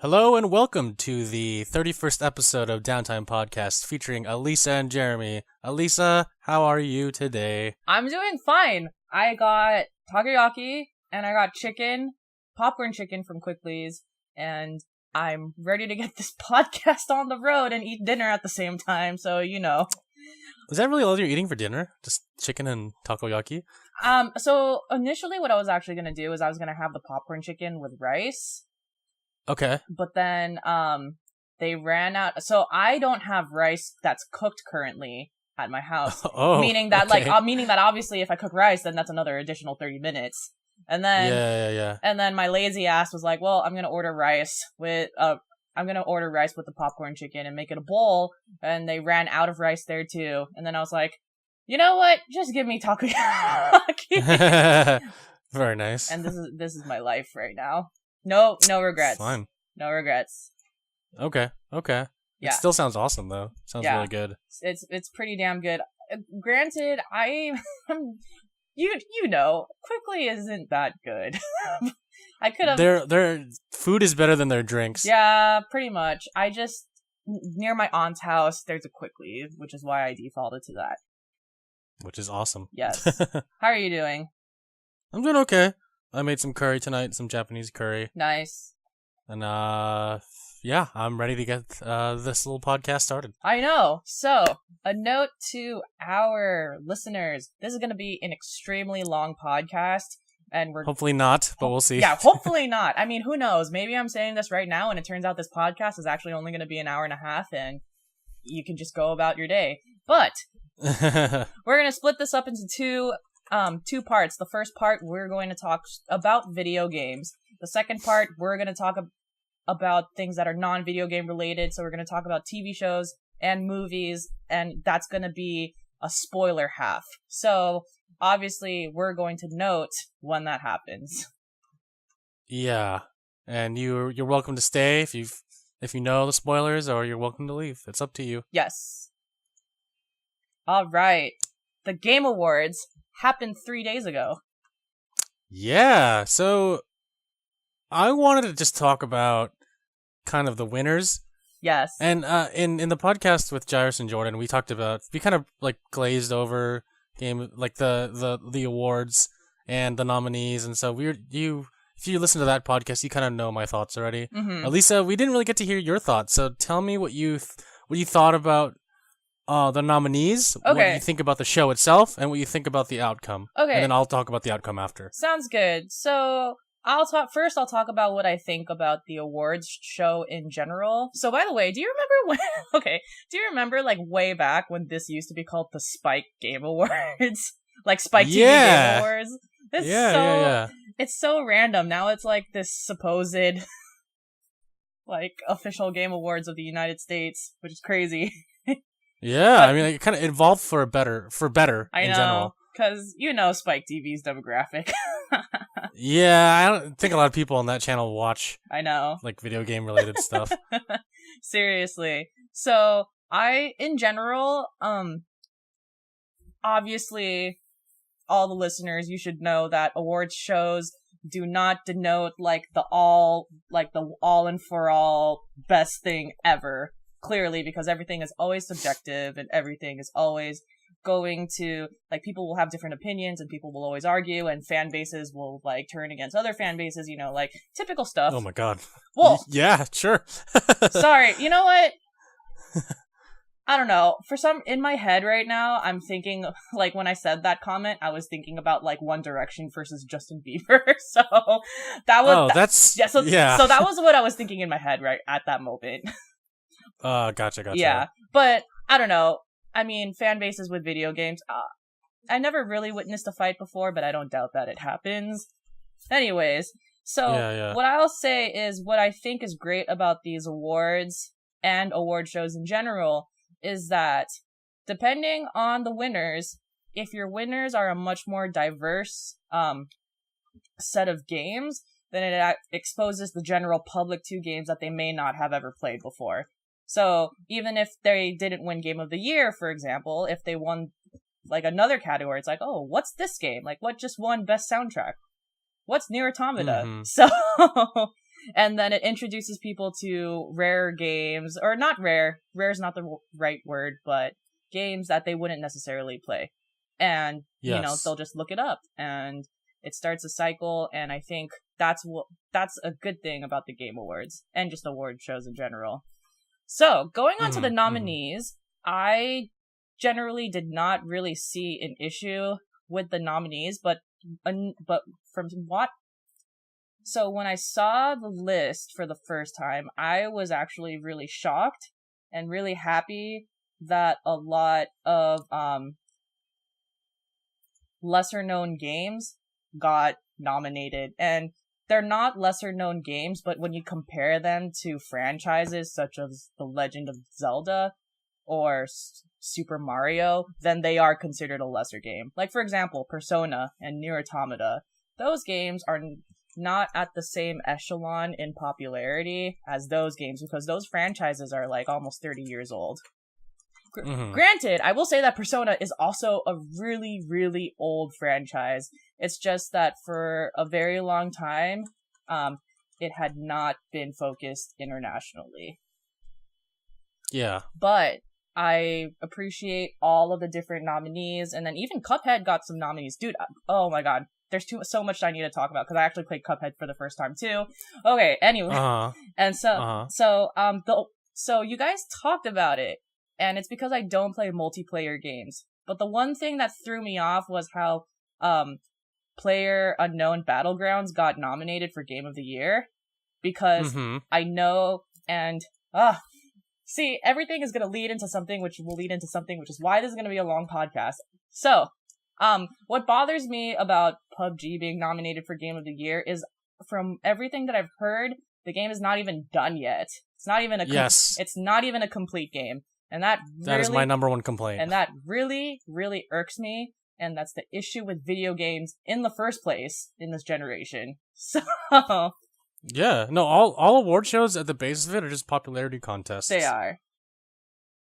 Hello and welcome to the 31st episode of Downtime Podcast featuring Alyssa and Jeremy. Alyssa, how are you today? I'm doing fine. I got takoyaki and I got popcorn chicken from Quickly's, and I'm ready to get this podcast on the road and eat dinner at the same time, so you know. Is that really all you're eating for dinner? Just chicken and takoyaki? So initially what I was actually going to do is I was going to have the popcorn chicken with rice. Okay. But then, they ran out. So I don't have rice that's cooked currently at my house. Meaning that, obviously if I cook rice, then that's another additional 30 minutes. And then, Yeah. And then my lazy ass was like, well, I'm gonna order rice with the popcorn chicken and make it a bowl. And they ran out of rice there too. And then I was like, you know what? Just give me takoyaki. Very nice. And this is my life right now. No regrets. Fine. No regrets. Okay. Yeah. It still sounds awesome though. Sounds really good. It's pretty damn good. Granted, you know, Quickly isn't that good. I could have. Their food is better than their drinks. Yeah, pretty much. Near my aunt's house, there's a Quickly, which is why I defaulted to that. Which is awesome. Yes. How are you doing? I'm doing okay. I made some curry tonight, some Japanese curry. Nice. And, yeah, I'm ready to get this little podcast started. I know. So, a note to our listeners. This is going to be an extremely long podcast, and we're... Hopefully not, but we'll see. Yeah, hopefully not. I mean, who knows? Maybe I'm saying this right now, and it turns out this podcast is actually only going to be an hour and a half, and you can just go about your day. But, we're going to split this up into two parts. The first part, we're going to talk about video games. The second part, we're going to talk about things that are non-video game related. So we're going to talk about TV shows and movies, and that's going to be a spoiler half. So obviously, we're going to note when that happens. Yeah, and you're welcome to stay if you know the spoilers, or you're welcome to leave. It's up to you. Yes. All right. The Game Awards happened 3 days ago. Yeah, so I wanted to just talk about kind of the winners. Yes. And in the podcast with Jairus and Jordan, we kind of like glazed over the awards and the nominees, and so if you listen to that podcast, you kind of know my thoughts already. Mm-hmm. Alyssa, we didn't really get to hear your thoughts, so tell me what you thought about the nominees, okay. What you think about the show itself, and what you think about the outcome. Okay. And then I'll talk about the outcome after. Sounds good. So I'll talk about what I think about the awards show in general. So by the way, do you remember like way back when this used to be called the Spike Game Awards? Like Spike TV Game Awards? It's so random. Now it's like this supposed like official Game Awards of the United States, which is crazy. Yeah, I mean, it kind of evolved for better in general. Because Spike TV's demographic. Yeah, I don't think a lot of people on that channel watch. I know. Like video game related stuff. Seriously. So in general, obviously, all the listeners, you should know that awards shows do not denote the all and for all best thing ever. Clearly, because everything is always subjective and everything is always going to, people will have different opinions and people will always argue and fan bases will, turn against other fan bases, typical stuff. Oh my god. Well, yeah, sure. Sorry, you know what? I don't know. In my head right now, I'm thinking, when I said that comment, I was thinking about, One Direction versus Justin Bieber. So, that was... So that was what I was thinking in my head right at that moment. Gotcha. Yeah, but I don't know. I mean, fan bases with video games. I never really witnessed a fight before, but I don't doubt that it happens. Anyways, so what I'll say is what I think is great about these awards and award shows in general is that depending on the winners, if your winners are a much more diverse set of games, then it exposes the general public to games that they may not have ever played before. So even if they didn't win Game of the Year, for example, if they won another category, it's oh, what's this game? What just won Best Soundtrack? What's Nier Automata? Mm-hmm. So And then it introduces people to rare games, or not rare. Rare is not the right word, but games that they wouldn't necessarily play. And, they'll just look it up, and it starts a cycle, and I think that's a good thing about the Game Awards, and just award shows in general. So, going on to the nominees, I generally did not really see an issue with the nominees, but from what... So, when I saw the list for the first time, I was actually really shocked and really happy that a lot of lesser-known games got nominated. And they're not lesser-known games, but when you compare them to franchises such as The Legend of Zelda or Super Mario, then they are considered a lesser game. Like, for example, Persona and Nier Automata. Those games are not at the same echelon in popularity as those games, because those franchises are like almost 30 years old. Granted, I will say that Persona is also a really, really old franchise. It's just that for a very long time, it had not been focused internationally. Yeah. But I appreciate all of the different nominees, and then even Cuphead got some nominees. Dude, oh my god. There's so much I need to talk about, because I actually played Cuphead for the first time too. Okay, anyway. And so you guys talked about it. And it's because I don't play multiplayer games. But the one thing that threw me off was how PlayerUnknown Battlegrounds got nominated for Game of the Year. Because I know, and see, everything is going to lead into something, which will lead into something, which is why this is going to be a long podcast. So, what bothers me about PUBG being nominated for Game of the Year is, from everything that I've heard, the game is not even done yet. It's not even it's not even a complete game. And that is my number one complaint. And that really, really irks me. And that's the issue with video games in the first place in this generation. So... Yeah, no, all award shows at the base of it are just popularity contests. They are.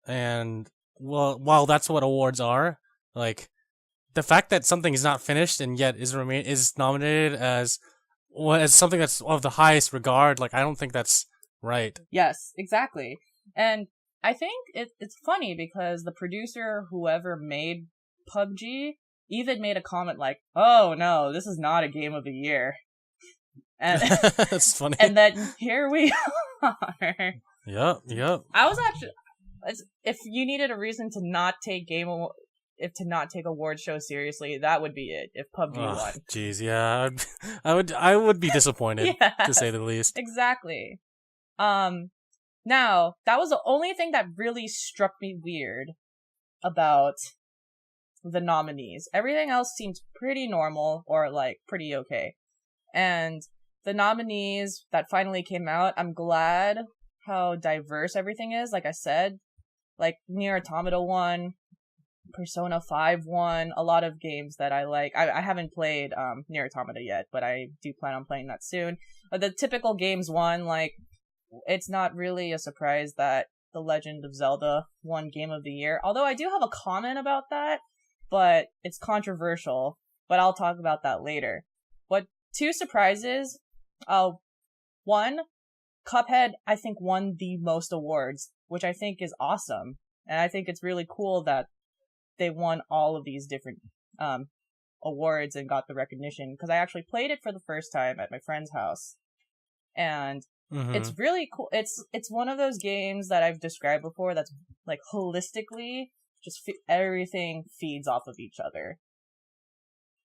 And, well, while that's what awards are, like, the fact that something is not finished and yet is nominated as something that's of the highest regard, like, I don't think that's right. Yes, exactly. And I think it's funny because the producer, whoever made PUBG, even made a comment like, "Oh no, this is not a game of the year." And that's funny. And then here we are. Yep. I was actually, if you needed a reason to not take award shows seriously, that would be it. If PUBG won. Jeez, yeah, I would be disappointed to say the least. Exactly. Now, that was the only thing that really struck me weird about the nominees. Everything else seems pretty normal, or like pretty okay. And the nominees that finally came out, I'm glad how diverse everything is. Like I said, like Nier Automata won, Persona 5 won, a lot of games that I like. I haven't played Nier Automata yet, but I do plan on playing that soon. But the typical games won, like, it's not really a surprise that The Legend of Zelda won Game of the Year. Although I do have a comment about that, but it's controversial. But I'll talk about that later. But two surprises. One, Cuphead, I think, won the most awards, which I think is awesome. And I think it's really cool that they won all of these different awards and got the recognition. Because I actually played it for the first time at my friend's house. And it's really cool. It's one of those games that I've described before that's, like, holistically, just everything feeds off of each other.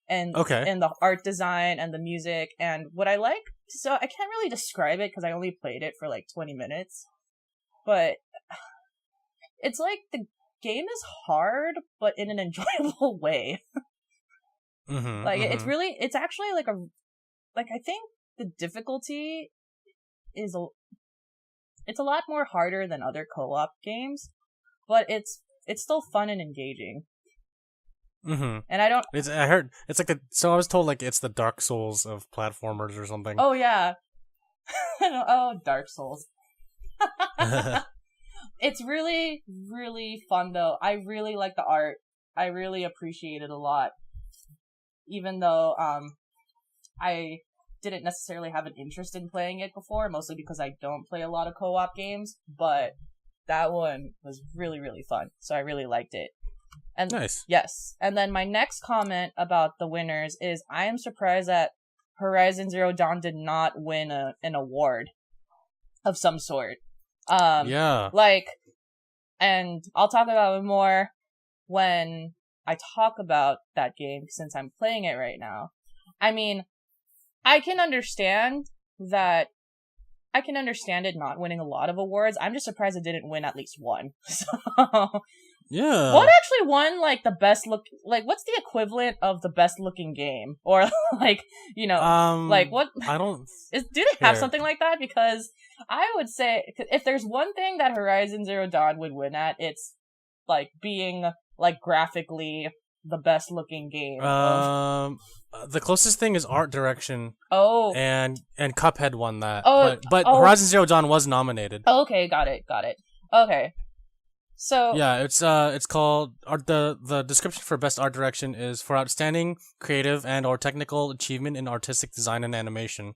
And the art design and the music and what I like. So I can't really describe it because I only played it for like 20 minutes. But it's like the game is hard, but in an enjoyable way. It's actually like I think the difficulty is it's a lot more harder than other co-op games, but it's still fun and engaging. And I heard it's like I was told, like, it's the Dark Souls of platformers or something. Oh yeah. Oh, Dark Souls. It's really, really fun though. I really like the art. I really appreciate it a lot. Even though I didn't necessarily have an interest in playing it before, mostly because I don't play a lot of co-op games, but that one was really, really fun, so I really liked it. And nice. Yes. And then my next comment about the winners is I am surprised that Horizon Zero Dawn did not win an award of some sort. Yeah. And I'll talk about it more when I talk about that game, since I'm playing it right now. I mean, I can understand it not winning a lot of awards. I'm just surprised it didn't win at least one. So, yeah. What actually won, the best look, what's the equivalent of the best looking game? Or, what? I don't... do they have something like that? Because I would say, if there's one thing that Horizon Zero Dawn would win at, it's, being, graphically the best looking game. The closest thing is art direction. Oh. And Cuphead won that. But Horizon Zero Dawn was nominated. Oh, okay, got it. Okay. So yeah, it's called the description for best art direction is for outstanding creative and or technical achievement in artistic design and animation.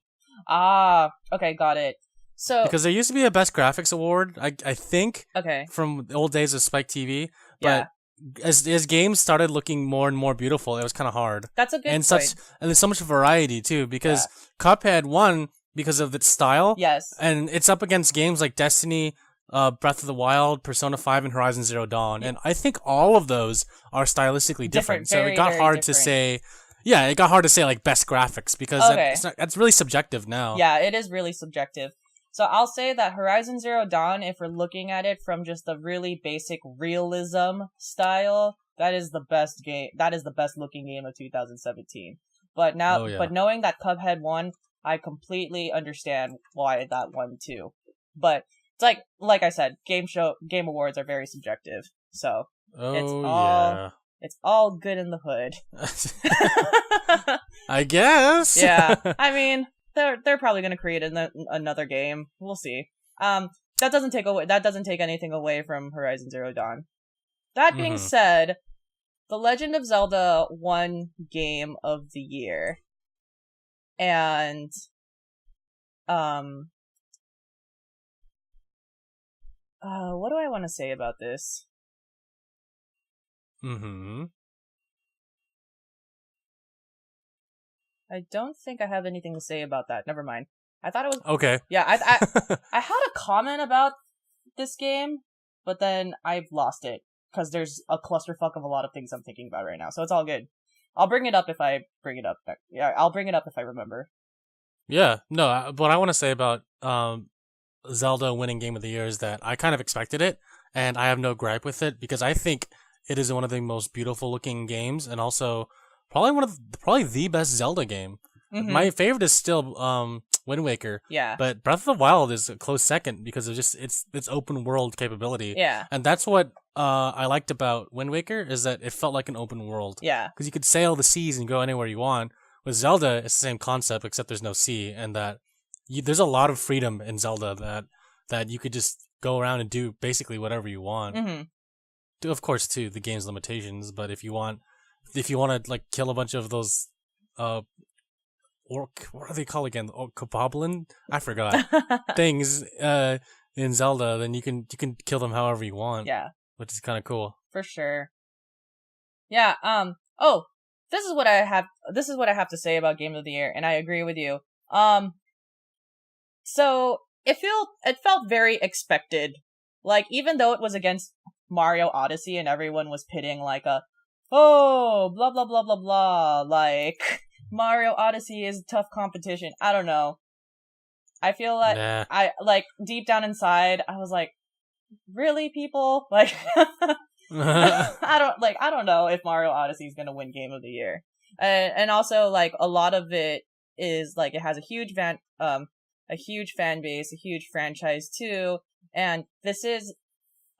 Ah, okay, got it. So because there used to be a best graphics award, I think. Okay. From the old days of Spike TV, but as games started looking more and more beautiful, it was kind of hard. That's a good point. And there's so much variety too, because Cuphead won because of its style. Yes. And it's up against games like Destiny, Breath of the Wild, Persona 5, and Horizon Zero Dawn. And I think all of those are stylistically different. So it got hard to say, best graphics, because that's really subjective now. Yeah, it is really subjective. So I'll say that Horizon Zero Dawn, if we're looking at it from just the really basic realism style, that is the best game. That is the best looking game of 2017. But now, but knowing that Cuphead won, I completely understand why that won too. But it's like I said, Game Awards are very subjective. So it's all good in the hood. I guess. Yeah, I mean, they're probably going to create another game. We'll see. That doesn't take anything away from Horizon Zero Dawn. That being said, The Legend of Zelda won Game of the Year. And what do I want to say about this? I don't think I have anything to say about that. Never mind. I thought it was... Okay. Yeah, I had a comment about this game, but then I've lost it, because there's a clusterfuck of a lot of things I'm thinking about right now, so it's all good. I'll bring it up if I bring it up. Yeah, I'll bring it up if I remember. Yeah, no, what I want to say about Zelda winning Game of the Year is that I kind of expected it, and I have no gripe with it, because I think it is one of the most beautiful looking games, and also probably the best Zelda game. My favorite is still Wind Waker. Yeah. But Breath of the Wild is a close second because of just its open world capability. Yeah. And that's what I liked about Wind Waker, is that it felt like an open world. Yeah. Because you could sail the seas and go anywhere you want. With Zelda, it's the same concept, except there's no sea, and that there's a lot of freedom in Zelda that you could just go around and do basically whatever you want. Of course, too, the game's limitations, but if you want to kill a bunch of those what are they called again? Koboblin? I forgot. Things in Zelda, then you can kill them however you want. Yeah. Which is kind of cool. For sure. Yeah, this is what I have to say about Game of the Year, and I agree with you. So it felt very expected. Even though it was against Mario Odyssey and everyone was pitting blah blah blah blah blah, Mario Odyssey is tough competition. I don't know. I feel I deep down inside I was like, really, people? I don't know if Mario Odyssey is gonna win Game of the Year. And also a lot of it is it has a huge fan base, a huge franchise too, and this is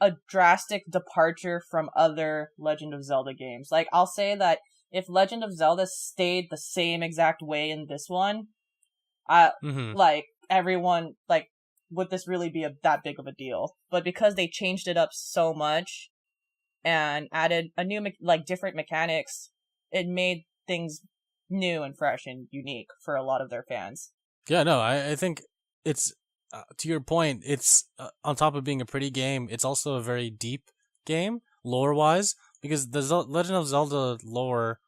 a drastic departure from other Legend of Zelda games. I'll say that if Legend of Zelda stayed the same exact way in this one, everyone, would this really be that big of a deal? But because they changed it up so much and added a new, different mechanics, it made things new and fresh and unique for a lot of their fans. Yeah, no, I think it's, to your point, it's, on top of being a pretty game, it's also a very deep game, lore-wise, because the Legend of Zelda lore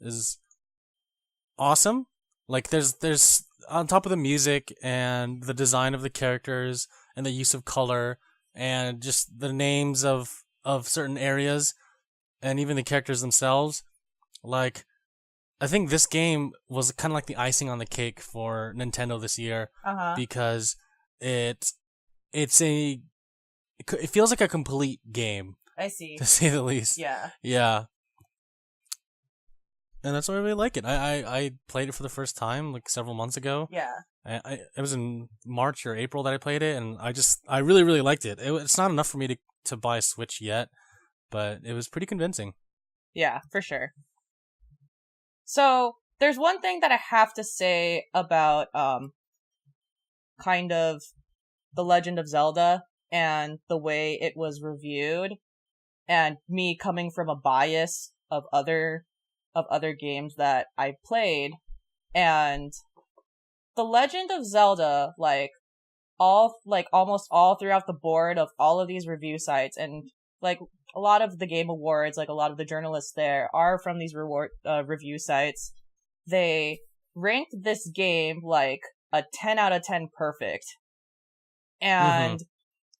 is awesome. Like, there's on top of the music and the design of the characters and the use of color and just the names of certain areas and even the characters themselves, like, I think this game was kind of like the icing on the cake for Nintendo this year, because it feels like a complete game. I see. To say the least. Yeah. Yeah. And that's why I really like it. I played it for the first time like several months ago. Yeah. It was in March or April that I played it, and I really, really liked it. It's not enough for me to buy a Switch yet, but it was pretty convincing. Yeah, for sure. So, there's one thing that I have to say about, kind of The Legend of Zelda and the way it was reviewed, and me coming from a bias of other games that I played, and The Legend of Zelda, almost all throughout the board of all of these review sites, and a lot of the Game Awards, a lot of the journalists there are from these review sites. They ranked this game a 10 out of 10 perfect. And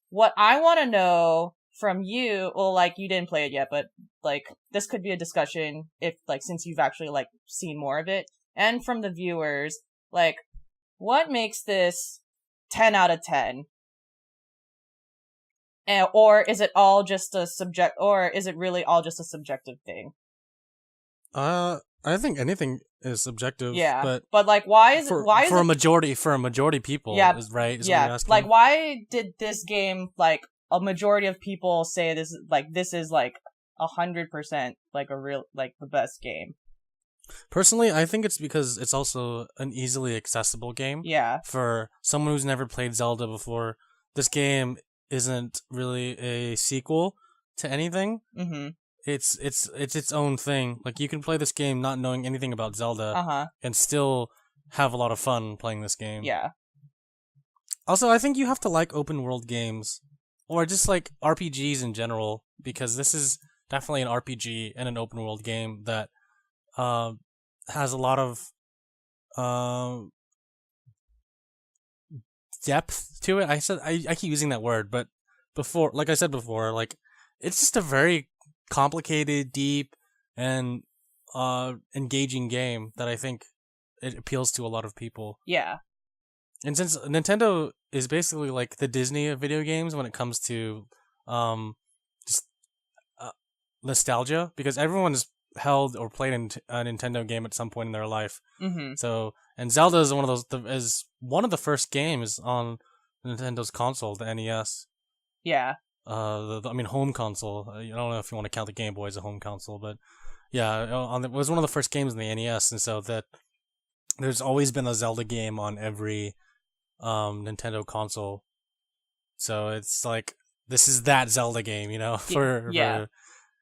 what I want to know from you, well, you didn't play it yet, but this could be a discussion if since you've actually seen more of it, and from the viewers, what makes this 10 out of 10? Or is it all just or is it really all just a subjective thing? I think anything is subjective. Yeah, but why is a majority people? Yeah, is right. Is yeah, why did this game a majority of people say this is 100% a real the best game? Personally, I think it's because it's also an easily accessible game. Yeah. For someone who's never played Zelda before, this game isn't really a sequel to anything. Mm-hmm. It's its own thing. You can play this game not knowing anything about Zelda and still have a lot of fun playing this game. Yeah. Also, I think you have to like open world games or just RPGs in general, because this is definitely an RPG and an open world game that has a lot of depth to it. I keep using that word, but before, like I said before, it's just a very complicated, deep, and engaging game that I think it appeals to a lot of people. Yeah. And since Nintendo is basically the Disney of video games when it comes to just nostalgia, because everyone has held or played a Nintendo game at some point in their life. Mm-hmm. So, and Zelda is one of the first games on Nintendo's console, the NES. Yeah. Home console. I don't know if you want to count the Game Boy as a home console, but yeah, it was one of the first games in the NES, and so that there's always been a Zelda game on every Nintendo console. So it's this is that Zelda game, for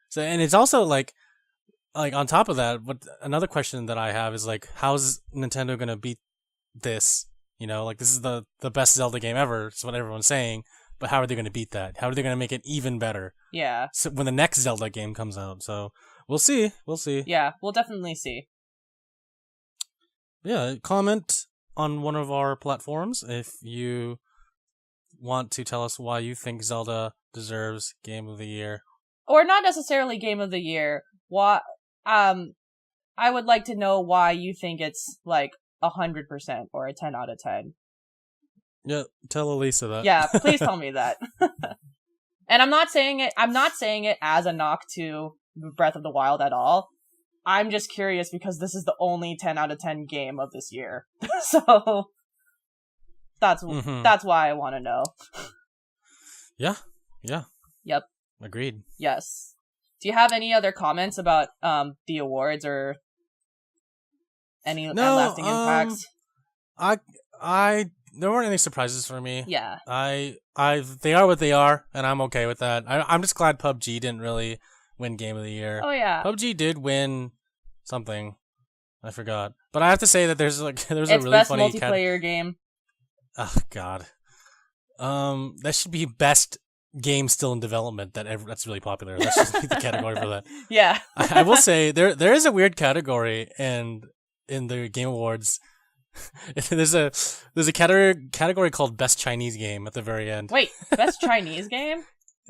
so, and it's also on top of that, another question that I have is how's Nintendo gonna beat this? This is the best Zelda game ever. It's what everyone's saying. But how are they going to beat that? How are they going to make it even better? Yeah. So when the next Zelda game comes out. So we'll see. Yeah, we'll definitely see. Yeah, comment on one of our platforms if you want to tell us why you think Zelda deserves Game of the Year. Or not necessarily Game of the Year. I would like to know why you think it's 100% or a 10 out of 10. Yeah, tell Alyssa that. Yeah, please tell me that. And I'm not saying it as a knock to Breath of the Wild at all. I'm just curious because this is the only 10 out of 10 game of this year. So that's why I want to know. Yeah. Yep. Agreed. Yes. Do you have any other comments about the awards or any lasting impacts? There weren't any surprises for me. Yeah. They are what they are, and I'm okay with that. I'm just glad PUBG didn't really win Game of the Year. Oh yeah. PUBG did win something. I forgot. But I have to say that there's a really best funny multiplayer game. Oh God. That should be best game still in development. That's really popular. That should be the category for that. Yeah. I will say there is a weird category in the Game Awards. there's a category called best Chinese game at the very end. Wait, best Chinese game?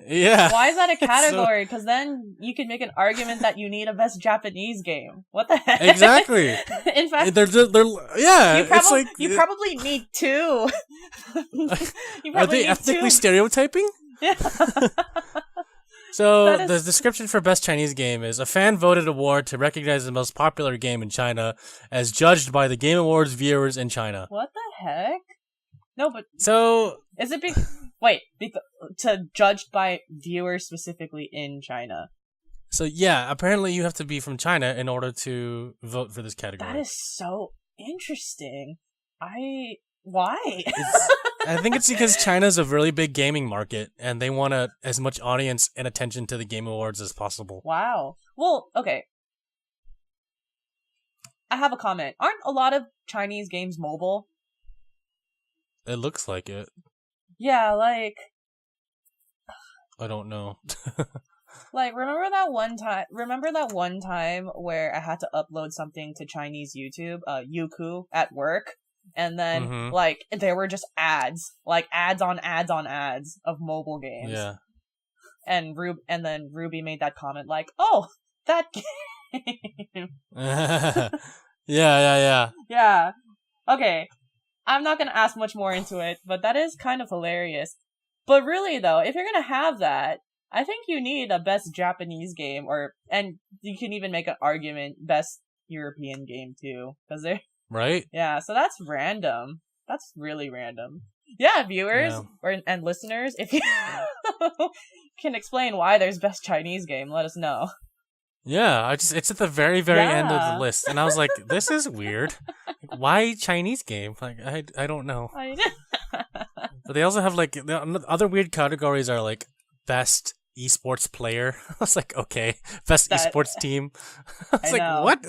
Yeah. Why is that a category? Because then you can make an argument that you need a best Japanese game. What the heck? Exactly. In fact, they're yeah. You probably need two. Are they ethnically stereotyping? Yeah. So the description for best Chinese game is a fan voted award to recognize the most popular game in China as judged by the Game Awards viewers in China. What the heck? No, but so is it to judged by viewers specifically in China? So yeah, apparently you have to be from China in order to vote for this category. That is so interesting. Why? I think it's because China's a really big gaming market, and they want as much audience and attention to the Game Awards as possible. Wow. Well, okay. I have a comment. Aren't a lot of Chinese games mobile? It looks like it. Yeah, like... I don't know. Like, remember that one time where I had to upload something to Chinese YouTube, Youku, at work? And then, like, there were just ads. Like, ads on ads on ads of mobile games. Yeah. And then Ruby made that comment, like, oh, that game. Yeah. Yeah. Okay. I'm not gonna ask much more into it, but that is kind of hilarious. But really, though, if you're gonna have that, I think you need a best Japanese game, and you can even make an argument best European game too, because they're right. Yeah, so that's random. That's really random. Yeah, viewers and listeners, if you can explain why there's best Chinese game, let us know. Yeah, it's at the very end of the list, and I was like, this is weird. Like, why Chinese game? Like, I don't know. But they also have like the other weird categories are like best esports player. I was like, okay, best esports team. I was like, what?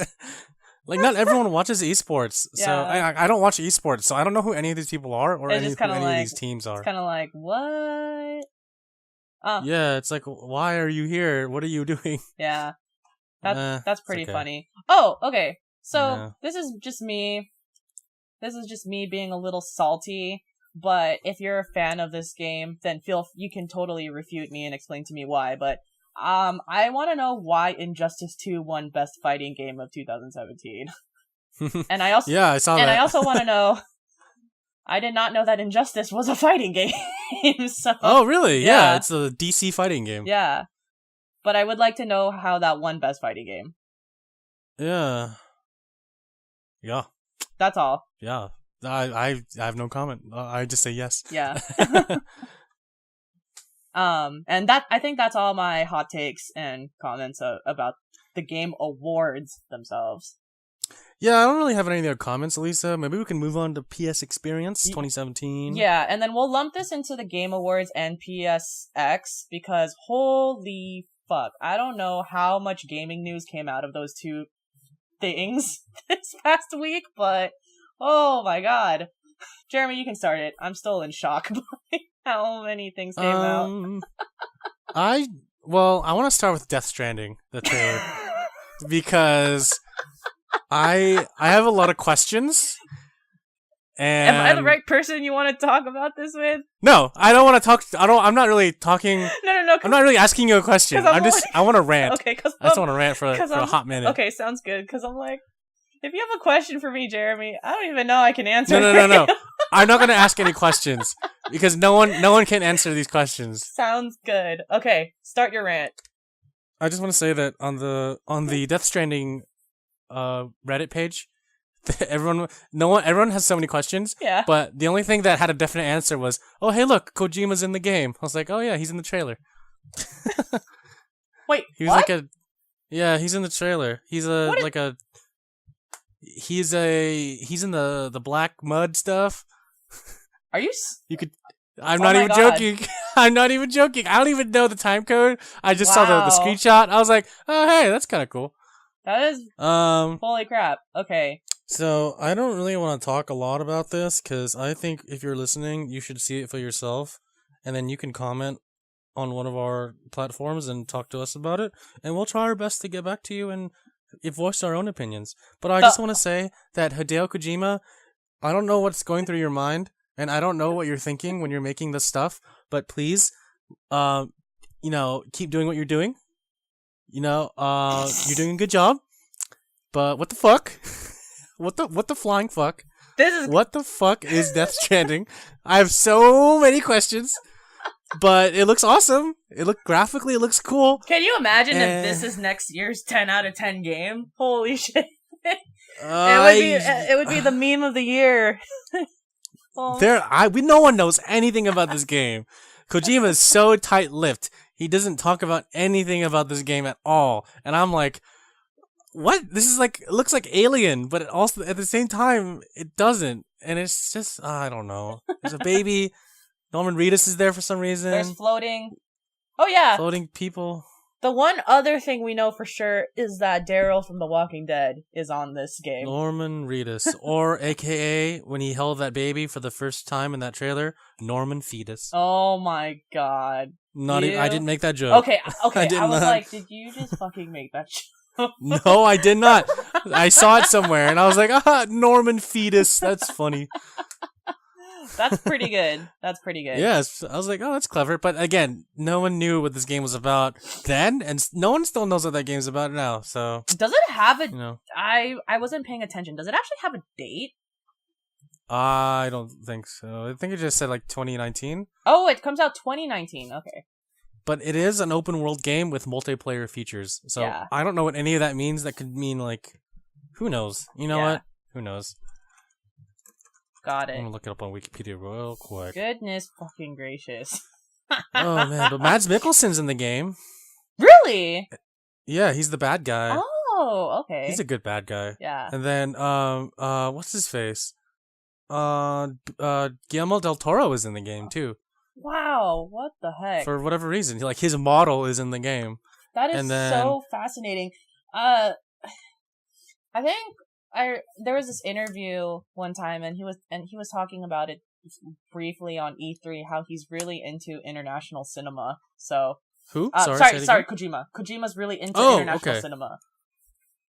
Like, not everyone watches esports, so I don't watch esports, so I don't know who any of these people are or who any of these teams are. It's kind of like, what? Yeah, it's like, why are you here? What are you doing? Yeah. That's pretty funny. Oh, okay. So this is just me being a little salty. But if you're a fan of this game, then you can totally refute me and explain to me why. But I want to know why Injustice 2 won Best Fighting Game of 2017. And I also I saw that. And I also want to know. I did not know that Injustice was a fighting game. So, oh, really? Yeah, it's a DC fighting game. Yeah. But I would like to know how that won Best Fighting Game. Yeah. That's all. Yeah. I have no comment. I just say yes. Yeah. And I think that's all my hot takes and comments about the Game Awards themselves. Yeah, I don't really have any other comments, Elisa. Maybe we can move on to PS Experience 2017. Yeah, and then we'll lump this into the Game Awards and PSX because holy fuck, I don't know how much gaming news came out of those two things this past week, but oh my god. Jeremy, you can start it. I'm still in shock by how many things came out. I want to start with Death Stranding, the trailer, because I have a lot of questions. And am I the right person you want to talk about this with? No, I don't want to talk. I'm not really talking. No. I'm not really asking you a question. I want to rant. Okay, I just want to rant for a hot minute. Okay, sounds good. Because I'm like, if you have a question for me, Jeremy, I don't even know I can answer. No. I'm not going to ask any questions because no one can answer these questions. Sounds good. Okay, start your rant. I just want to say that on the Death Stranding Reddit page, everyone has so many questions. Yeah. But the only thing that had a definite answer was, oh hey look, Kojima's in the game. I was like, oh yeah, he's in the trailer. Wait, he was what? He's in the trailer. He's in the black mud stuff. Are you? I'm not even joking. I'm not even joking. I don't even know the time code. I just saw the screenshot. I was like, oh hey, that's kind of cool. That is holy crap. Okay. So I don't really want to talk a lot about this because I think if you're listening, you should see it for yourself, and then you can comment on one of our platforms and talk to us about it, and we'll try our best to get back to you and voice our own opinions. But I just want to say that Hideo Kojima, I don't know what's going through your mind, and I don't know what you're thinking when you're making this stuff, but please, keep doing what you're doing. You're doing a good job. But what the fuck? What the flying fuck? What the fuck is Death Stranding? I have so many questions. But it looks awesome. It looks cool. Can you imagine if this is next year's 10 out of 10 game? Holy shit. It would be the meme of the year. No one knows anything about this game. Kojima is so tight-lipped. He doesn't talk about anything about this game at all. And I'm like, what? This is it looks like Alien, but it also at the same time it doesn't. And it's just I don't know. There's a baby. Norman Reedus is there for some reason. There's floating. Oh yeah. Floating people. The one other thing we know for sure is that Daryl from The Walking Dead is on this game. Norman Reedus. Or AKA, when he held that baby for the first time in that trailer, Norman Fetus. Oh my god. I didn't make that joke. Okay. I was like, did you just fucking make that joke? No, I did not. I saw it somewhere and I was like, Norman Fetus. That's funny. That's pretty good. Yes, I was like, oh, that's clever. But again, no one knew what this game was about then, and no one still knows what that game's about now. So does it have a? I wasn't paying attention. Does it actually have a date? I don't think so. I think it just said 2019. Oh, it comes out 2019. Okay. But it is an open world game with multiplayer features. So yeah. I don't know what any of that means. That could mean who knows? You know what? Who knows? Got it. I'm gonna look it up on Wikipedia real quick. Goodness fucking gracious. Oh man, but Mads Mikkelsen's in the game. Really? Yeah, he's the bad guy. Oh, okay. He's a good bad guy. Yeah. And then what's his face? Guillermo del Toro is in the game too. Wow, what the heck? For whatever reason, his model is in the game. That is so fascinating. I think there was this interview one time, and he was talking about it briefly on E3, how he's really into international cinema. So who? Sorry, Kojima. Kojima's really into international cinema.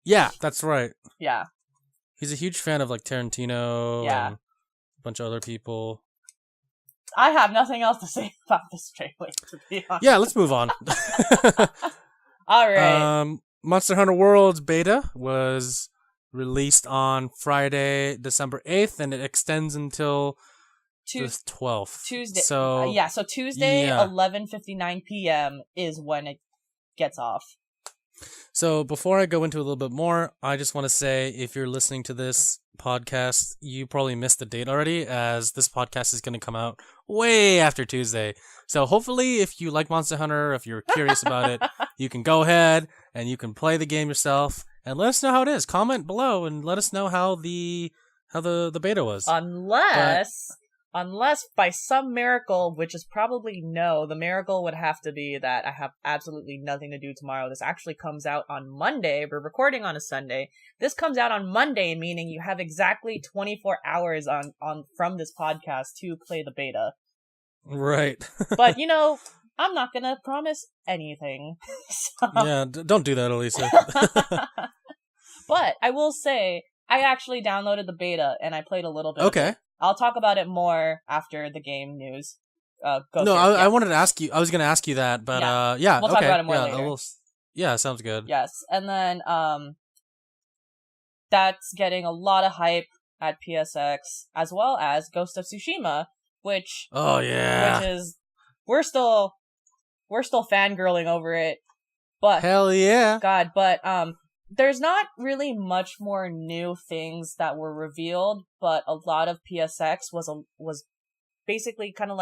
Yeah, that's right. Yeah, he's a huge fan of Tarantino. Yeah, and a bunch of other people. I have nothing else to say about this trailer, to be honest. Yeah, let's move on. All right. Monster Hunter World's beta was released on Friday, December 8th, and it extends until the 12th. Tuesday. So so Tuesday, 11:59 p.m. is when it gets off. So before I go into a little bit more, I just want to say, if you're listening to this podcast, you probably missed the date already, as this podcast is going to come out way after Tuesday. So hopefully, if you like Monster Hunter, if you're curious about it, you can go ahead and you can play the game yourself and let us know how it is. Comment below and let us know how the beta was. Unless by some miracle, which is probably no, the miracle would have to be that I have absolutely nothing to do tomorrow. This actually comes out on Monday. We're recording on a Sunday. This comes out on Monday, meaning you have exactly 24 hours on from this podcast to play the beta. Right. But, I'm not gonna promise anything. So. Yeah, don't do that, Alyssa. But I will say, I actually downloaded the beta and I played a little bit. Okay. Of it. I'll talk about it more after the game news. I wanted to ask you. I was going to ask you that, but we'll talk about it more later. Yeah, sounds good. Yes, and then that's getting a lot of hype at PSX, as well as Ghost of Tsushima, which is we're still fangirling over it, but hell yeah, God, but there's not really much more new things that were revealed, but a lot of PSX was basically kind of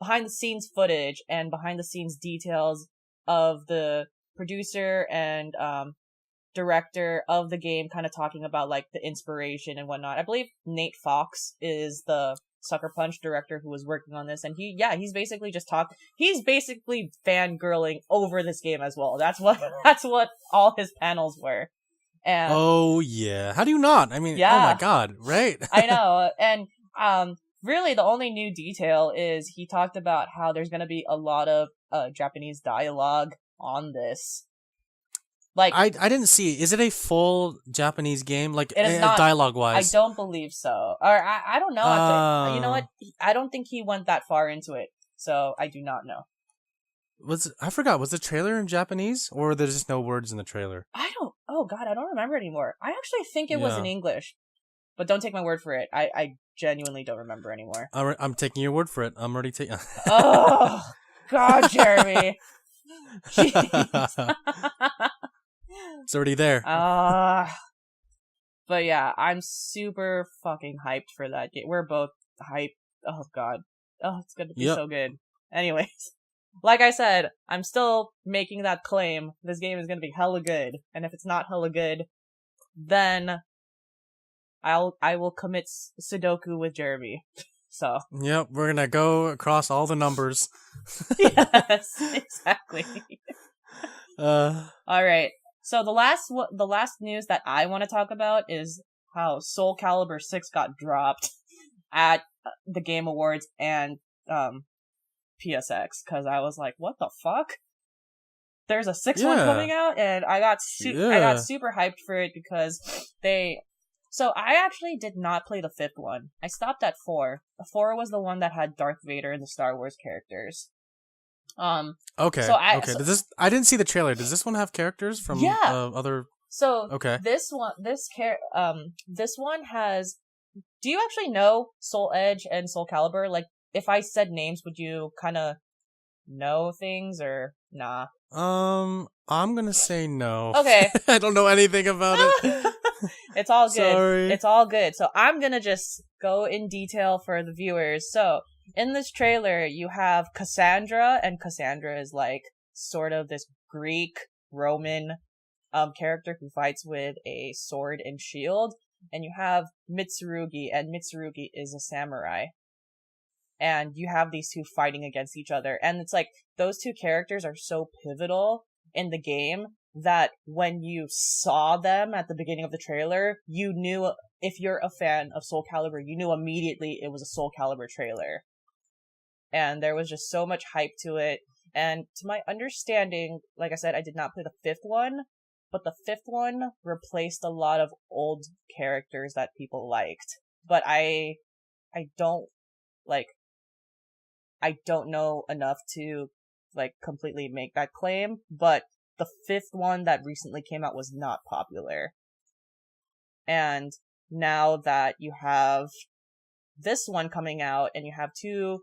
behind the scenes footage and behind the scenes details of the producer and director of the game, kind of talking about the inspiration and whatnot. I believe Nate Fox is the Sucker Punch director who was working on this, and he's basically he's basically fangirling over this game as well. That's what all his panels were. And oh yeah, how do you not? I mean, oh my god, right? I know. And really the only new detail is he talked about how there's going to be a lot of Japanese dialogue on this. Like, I didn't see. Is it a full Japanese game? Like, it is not, dialogue-wise? I don't believe so. Or I don't know. You know what? I don't think he went that far into it. So I do not know. I forgot. Was the trailer in Japanese? Or there's just no words in the trailer? Oh god, I don't remember anymore. I actually think it was in English. But don't take my word for it. I genuinely don't remember anymore. I'm taking your word for it. I'm already taking... Oh, God, Jeremy. Jeez. It's already there. But yeah, I'm super fucking hyped for that game. We're both hyped. Oh, God. Oh, it's gonna be so good. Anyways, like I said, I'm still making that claim. This game is gonna be hella good. And if it's not hella good, then I will commit Sudoku with Jeremy. So. Yep, we're gonna go across all the numbers. Yes, exactly. Alright. So the last news that I want to talk about is how Soul Calibur VI got dropped at the Game Awards and PSX, because I was like, what the fuck? There's a sixth one coming out, and I got super hyped for it because So I actually did not play the fifth one. I stopped at 4. 4 was the one that had Darth Vader and the Star Wars characters. Okay. So I didn't see the trailer. Does this one have characters from other? So okay. This one has. Do you actually know Soul Edge and Soul Calibur? Like, if I said names, would you kind of know things or nah? I'm gonna say no. Okay. I don't know anything about it. It's all good. Sorry. It's all good. So I'm gonna just go in detail for the viewers. So in this trailer, you have Cassandra, and Cassandra is like sort of this Greek Roman character who fights with a sword and shield. And you have Mitsurugi, and Mitsurugi is a samurai. And you have these two fighting against each other. And it's like, those two characters are so pivotal in the game that when you saw them at the beginning of the trailer, you knew, if you're a fan of Soul Calibur, you knew immediately it was a Soul Calibur trailer. And there was just so much hype to it. And to my understanding, like I said, I did not play the fifth one, but the fifth one replaced a lot of old characters that people liked. But I don't know enough to completely make that claim, but the fifth one that recently came out was not popular. And now that you have this one coming out and you have two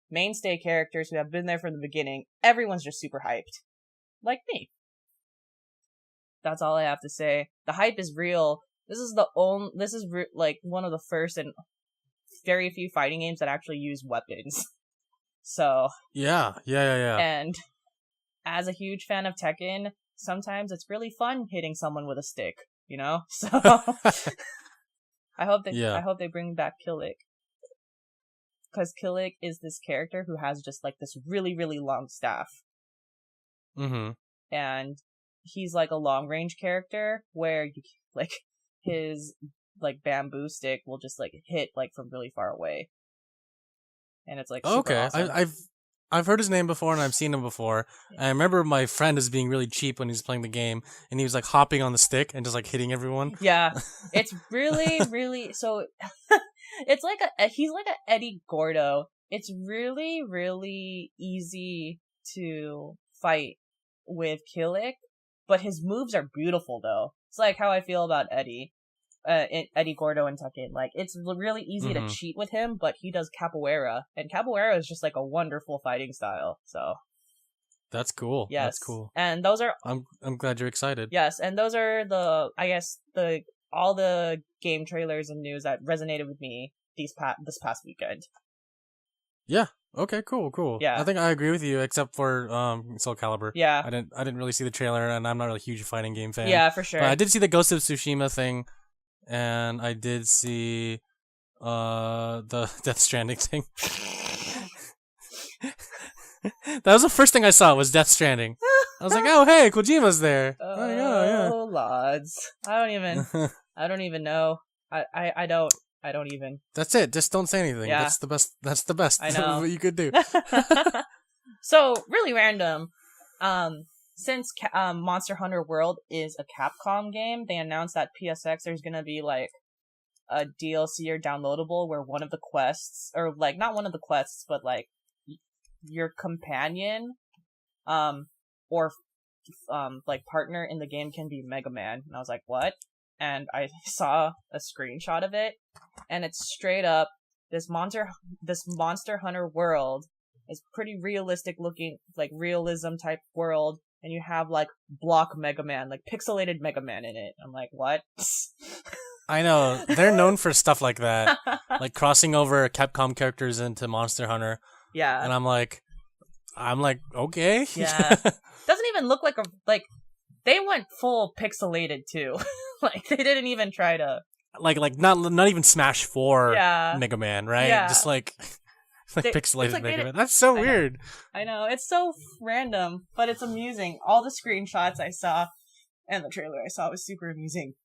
mainstay characters who have been there from the beginning, everyone's just super hyped. Like me. That's all I have to say. The hype is real. This is one of the first and very few fighting games that actually use weapons. So. Yeah. And as a huge fan of Tekken, sometimes it's really fun hitting someone with a stick, you know? So I hope they bring back Killick. Because Killick is this character who has just this really, really long staff. Mm-hmm. And he's like a long range character where you his bamboo stick will just hit from really far away. And it's super awesome. I've heard his name before and I've seen him before. Yeah. I remember my friend as being really cheap when he was playing the game, and he was hopping on the stick and just hitting everyone. Yeah, it's really, really so. It's he's like a Eddie Gordo. It's really, really easy to fight with Killick, but his moves are beautiful though. It's how I feel about Eddie Gordo in Tekken. It's really easy to cheat with him, but he does capoeira, and capoeira is just a wonderful fighting style. So that's cool. Yes, that's cool. And those are. I'm glad you're excited. Yes, and those are all the game trailers and news that resonated with me this past weekend. Yeah. Okay. Cool. Yeah. I think I agree with you, except for Soul Calibur. Yeah. I didn't really see the trailer, and I'm not really a huge fighting game fan. Yeah, for sure. But I did see the Ghost of Tsushima thing. And I did see the Death Stranding thing. That was the first thing I saw was Death Stranding. I was like, oh, hey, Kojima's there. Oh, Lods. I don't even know. I don't even. That's it. Just don't say anything. Yeah. That's the best. I know. What you could do. So, really random. Since Monster Hunter World is a Capcom game, they announced that PSX there's gonna be like a DLC or downloadable where one of the quests, or like not one of the quests, but like your companion, or like partner in the game can be Mega Man. And I was like, what? And I saw a screenshot of it, and it's straight up this Monster Hunter World is pretty realistic looking, like realism type world, and you have like block Mega Man, like pixelated Mega Man in it. I'm like, what? I know, they're known for stuff like that, like crossing over Capcom characters into Monster Hunter. Yeah. And I'm like, okay. Yeah. Doesn't even look like they went full pixelated too. Like they didn't even try to like not even Smash 4 Yeah. Mega Man, right? Yeah. Just like pixelated like Mega Man. That's so weird. I know. It's so random, but it's amusing. All the screenshots I saw and the trailer I saw was super amusing.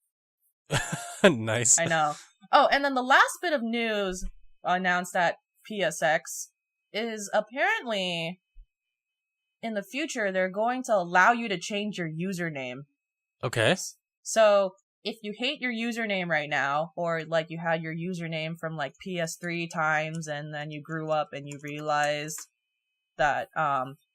Nice. I know. Oh, and then the last bit of news announced at PSX is apparently in the future they're going to allow you to change your username. Okay. So if you hate your username right now, or like you had your username from like PS3 times and then you grew up and you realized that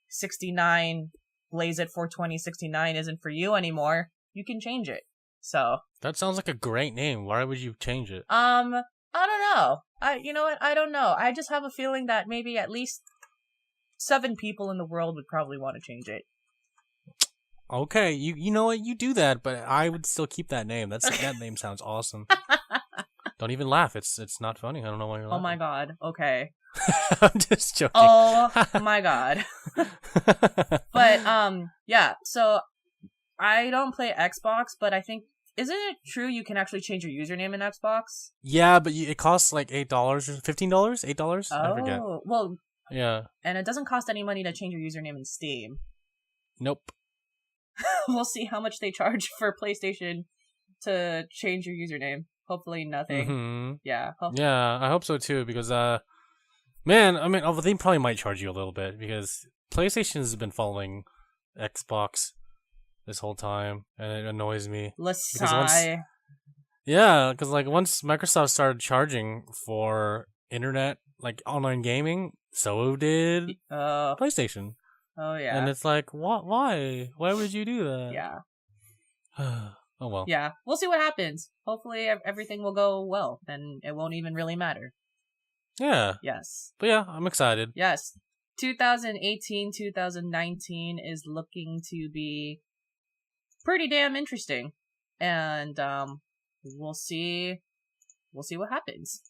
69 Blaze It 42069 isn't for you anymore, you can change it. So that sounds like a great name. Why would you change it? I don't know. You know what? I don't know. I just have a feeling that maybe at least 7 people in the world would probably want to change it. Okay, you know what? You do that, but I would still keep that name. That name sounds awesome. Don't even laugh. It's not funny. I don't know why you're laughing. Oh my god. Okay. I'm just joking. Oh my god. But yeah. So I don't play Xbox, but I think, isn't it true you can actually change your username in Xbox? Yeah, but it costs like $8 or $15, $8. Oh, I forget. Well. Yeah. And it doesn't cost any money to change your username in Steam. Nope. We'll see how much they charge for PlayStation to change your username. Hopefully nothing. Mm-hmm. Yeah. Yeah, I hope so too, because man, I mean, they probably might charge you a little bit, because PlayStation has been following Xbox this whole time, and it annoys me. Let's sigh. Yeah, because like once Microsoft started charging for internet, like online gaming, so did PlayStation. Oh yeah. And it's like, why? Why would you do that? Yeah. Oh well. Yeah, we'll see what happens. Hopefully everything will go well, and it won't even really matter. Yeah. Yes. But yeah, I'm excited. Yes. 2018-2019 is looking to be pretty damn interesting. And we'll see what happens.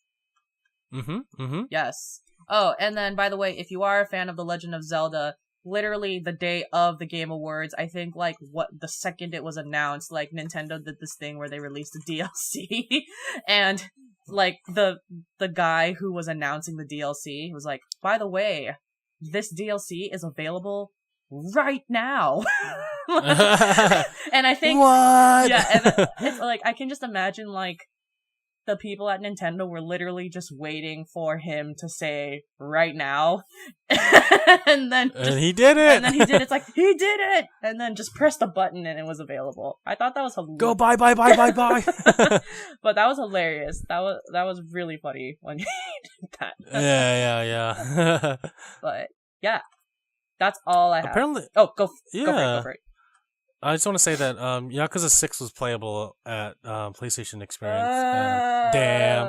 Mm-hmm. Yes. Oh, and then by the way, if you are a fan of The Legend of Zelda, literally the day of the Game Awards, I think like the second it was announced, like Nintendo did this thing where they released a DLC and like the guy who was announcing the DLC was like, by the way, this DLC is available right now. And I think what? Yeah, and it's like I can just imagine like the people at Nintendo were literally just waiting for him to say right now. and he did it. And then he did it. It's like, he did it. And then just pressed the button and it was available. I thought that was hilarious. Go bye. But that was hilarious. That was really funny when he did that. Yeah. But yeah, that's all I have. Apparently. Oh, go for it. I just want to say that Yakuza 6 was playable at PlayStation Experience. Damn.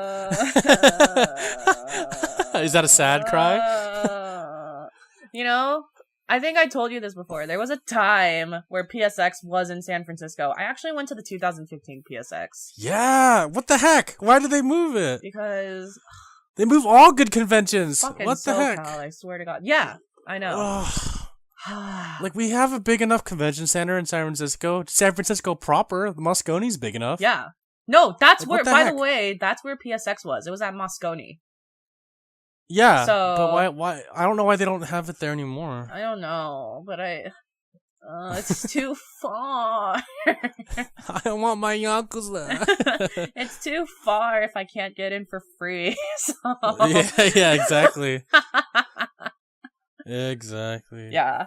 Is that a sad cry? You know, I think I told you this before. There was a time where PSX was in San Francisco. I actually went to the 2015 PSX. Yeah, what the heck? Why did they move it? Because they move all good conventions. Fucking what the heck? I swear to God. Yeah, I know. Like, we have a big enough convention center in San Francisco. San Francisco proper, Moscone's big enough. Yeah. No, that's like, where, by the way, that's where PSX was. It was at Moscone. Yeah, but why? I don't know why they don't have it there anymore. I don't know, but It's too far. I want my Yakuza. It's too far if I can't get in for free. So... Yeah, exactly. Exactly. Yeah.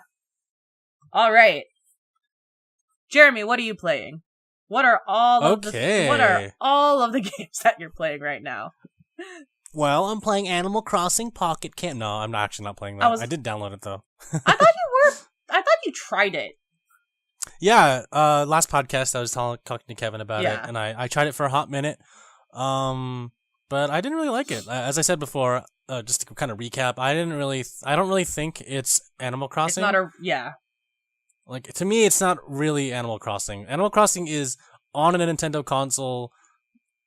All right. Jeremy, what are you playing? What are all of the games that you're playing right now? Well, I'm playing Animal Crossing Pocket Camp. No, I'm actually not playing that. I did download it though. I thought you tried it. Yeah, last podcast I was talking to Kevin about it, and I tried it for a hot minute, but I didn't really like it. As I said before, just to kind of recap, I don't really think it's Animal Crossing. It's not like, to me, it's not really Animal Crossing. Animal Crossing is on a Nintendo console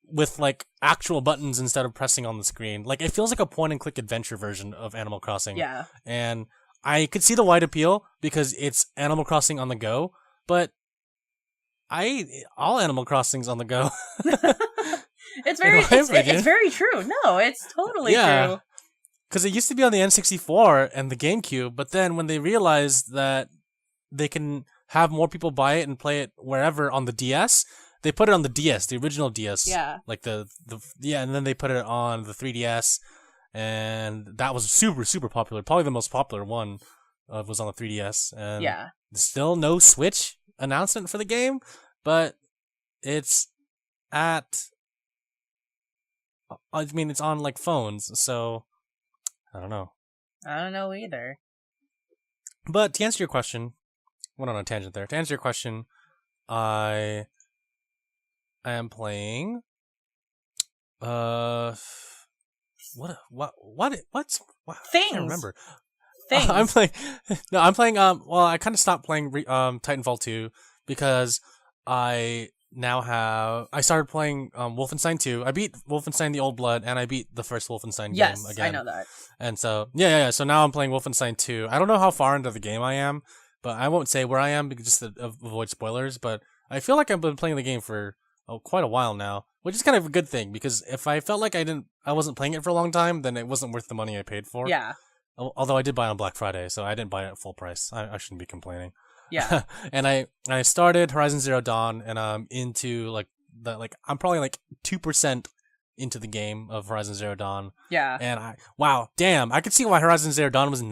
with like actual buttons instead of pressing on the screen. Like, it feels like a point and click adventure version of Animal Crossing. Yeah. And I could see the wide appeal because it's Animal Crossing on the go, but all Animal Crossing's on the go. It's very true. No, it's totally true. Because it used to be on the N64 and the GameCube, but then when they realized that they can have more people buy it and play it wherever on the DS, they put it on the DS, the original DS. Yeah. Like and then they put it on the 3DS, and that was super, super popular. Probably the most popular one was on the 3DS. And still no Switch announcement for the game, but it's it's on like phones, so I don't know. I don't know either. But to answer your question, went on a tangent there. To answer your question, I am playing what Things. I can't remember. Things. I'm playing well, I kind of stopped playing Titanfall 2 because I started playing Wolfenstein 2. I beat Wolfenstein the Old Blood, and I beat the first Wolfenstein game again. Yes, I know that. And so, yeah. So now I'm playing Wolfenstein 2. I don't know how far into the game I am, but I won't say where I am just to avoid spoilers, but I feel like I've been playing the game for quite a while now, which is kind of a good thing, because if I felt like I wasn't playing it for a long time, then it wasn't worth the money I paid for. Yeah. Although I did buy it on Black Friday, so I didn't buy it at full price. I shouldn't be complaining. Yeah. And I started Horizon Zero Dawn, and I'm into I'm probably like 2% into the game of Horizon Zero Dawn. Yeah. And I could see why Horizon Zero Dawn was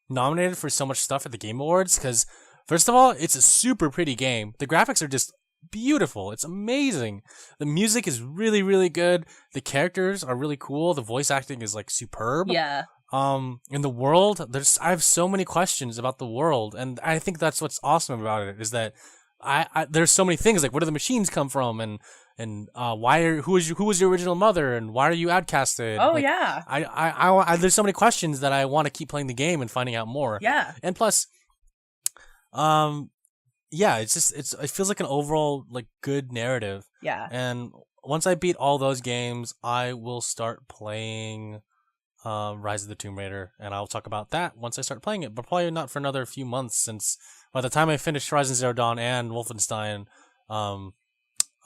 nominated for so much stuff at the Game Awards, because first of all, it's a super pretty game. The graphics are just beautiful. It's amazing. The music is really, really good. The characters are really cool. The voice acting is like superb. Yeah. In the world, I have so many questions about the world, and I think that's what's awesome about it, is that there's so many things, like, where do the machines come from, and who was your original mother, and why are you outcasted? Oh, like, yeah. I there's so many questions that I want to keep playing the game and finding out more. Yeah. And plus, it feels like an overall like good narrative. Yeah. And once I beat all those games, I will start playing Rise of the Tomb Raider, and I'll talk about that once I start playing it, but probably not for another few months, since by the time I finish Horizon Zero Dawn and Wolfenstein,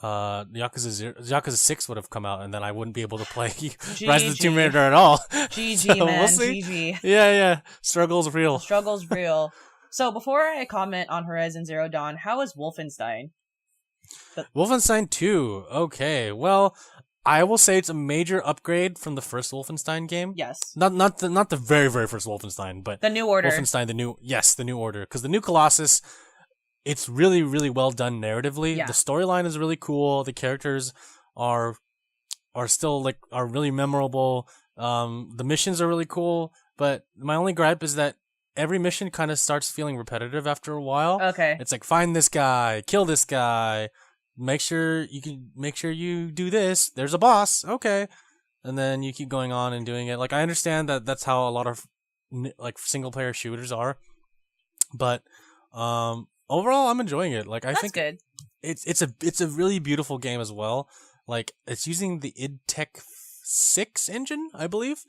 Yakuza 6 would have come out, and then I wouldn't be able to play Rise of the Tomb Raider at all. GG, man. We'll see. GG. Yeah. Struggle's real. So before I comment on Horizon Zero Dawn, how is Wolfenstein? Wolfenstein 2. Okay. Well, I will say it's a major upgrade from the first Wolfenstein game. Yes. Not the very, very first Wolfenstein, but the New Order. Wolfenstein, the New Order. Because the New Colossus, it's really, really well done narratively. Yeah. The storyline is really cool. The characters are still are really memorable. The missions are really cool. But my only gripe is that every mission kind of starts feeling repetitive after a while. Okay. It's like, find this guy, kill this guy, make sure you do this. There's a boss. Okay. And then you keep going on and doing it. Like, I understand that that's how a lot of like single player shooters are, but overall I'm enjoying it. Like, I think good. It's a really beautiful game as well. Like, it's using the id Tech 6 engine, I believe.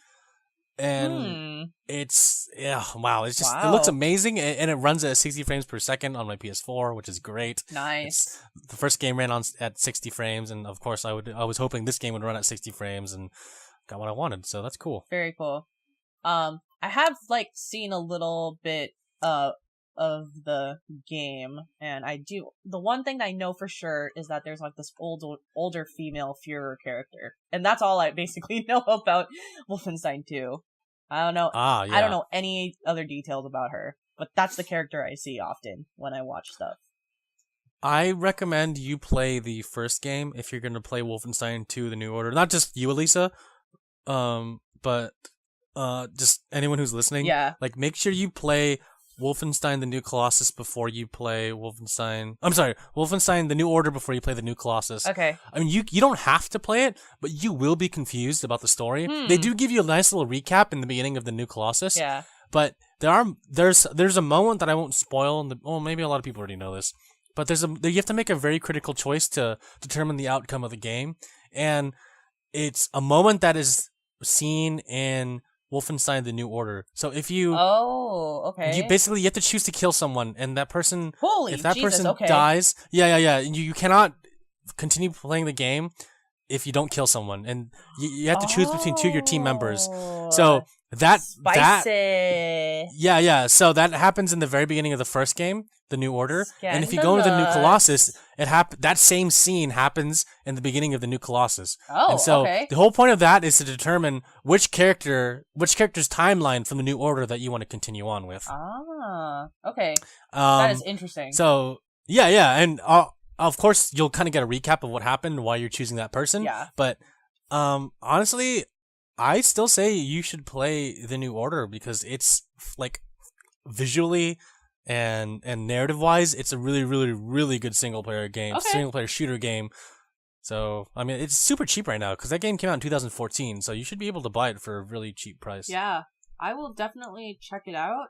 And it's it looks amazing, and it runs at 60 frames per second on my PS4, which is great. Nice. The first game ran at 60 frames, and of course I was hoping this game would run at 60 frames, and got what I wanted. So that's cool. Very cool. I have seen a little bit of of the game, and the one thing I know for sure is that there's like this older female Führer character, and that's all I basically know about Wolfenstein 2. I don't know. I don't know any other details about her, but that's the character I see often when I watch stuff. I recommend you play the first game if you're gonna play Wolfenstein 2: The New Order. Not just you, Alyssa, but just anyone who's listening. Yeah. Like, make sure you play Wolfenstein: The New Colossus before you play Wolfenstein: The New Order before you play The New Colossus. Okay. I mean, you don't have to play it, but you will be confused about the story. They do give you a nice little recap in the beginning of The New Colossus. Yeah. But there's a moment that I won't spoil. Maybe a lot of people already know this. But you have to make a very critical choice to determine the outcome of the game, and it's a moment that is seen in Wolfenstein: The New Order. So if you you have to choose to kill someone, and that person person dies, you cannot continue playing the game if you don't kill someone, and you have to choose between two of your team members. So Spicy. So that happens in the very beginning of the first game, The New Order. And if you go into The New Colossus, that same scene happens in the beginning of The New Colossus. And so the whole point of that is to determine which character's timeline from The New Order that you want to continue on with. Okay. That is interesting. So, and of course you'll kind of get a recap of what happened, why you're choosing that person. Yeah. But honestly, I still say you should play The New Order because it's like visually and narrative wise, it's a really, really, really good single player game, single player shooter game. So I mean, it's super cheap right now because that game came out in 2014. So you should be able to buy it for a really cheap price. Yeah, I will definitely check it out.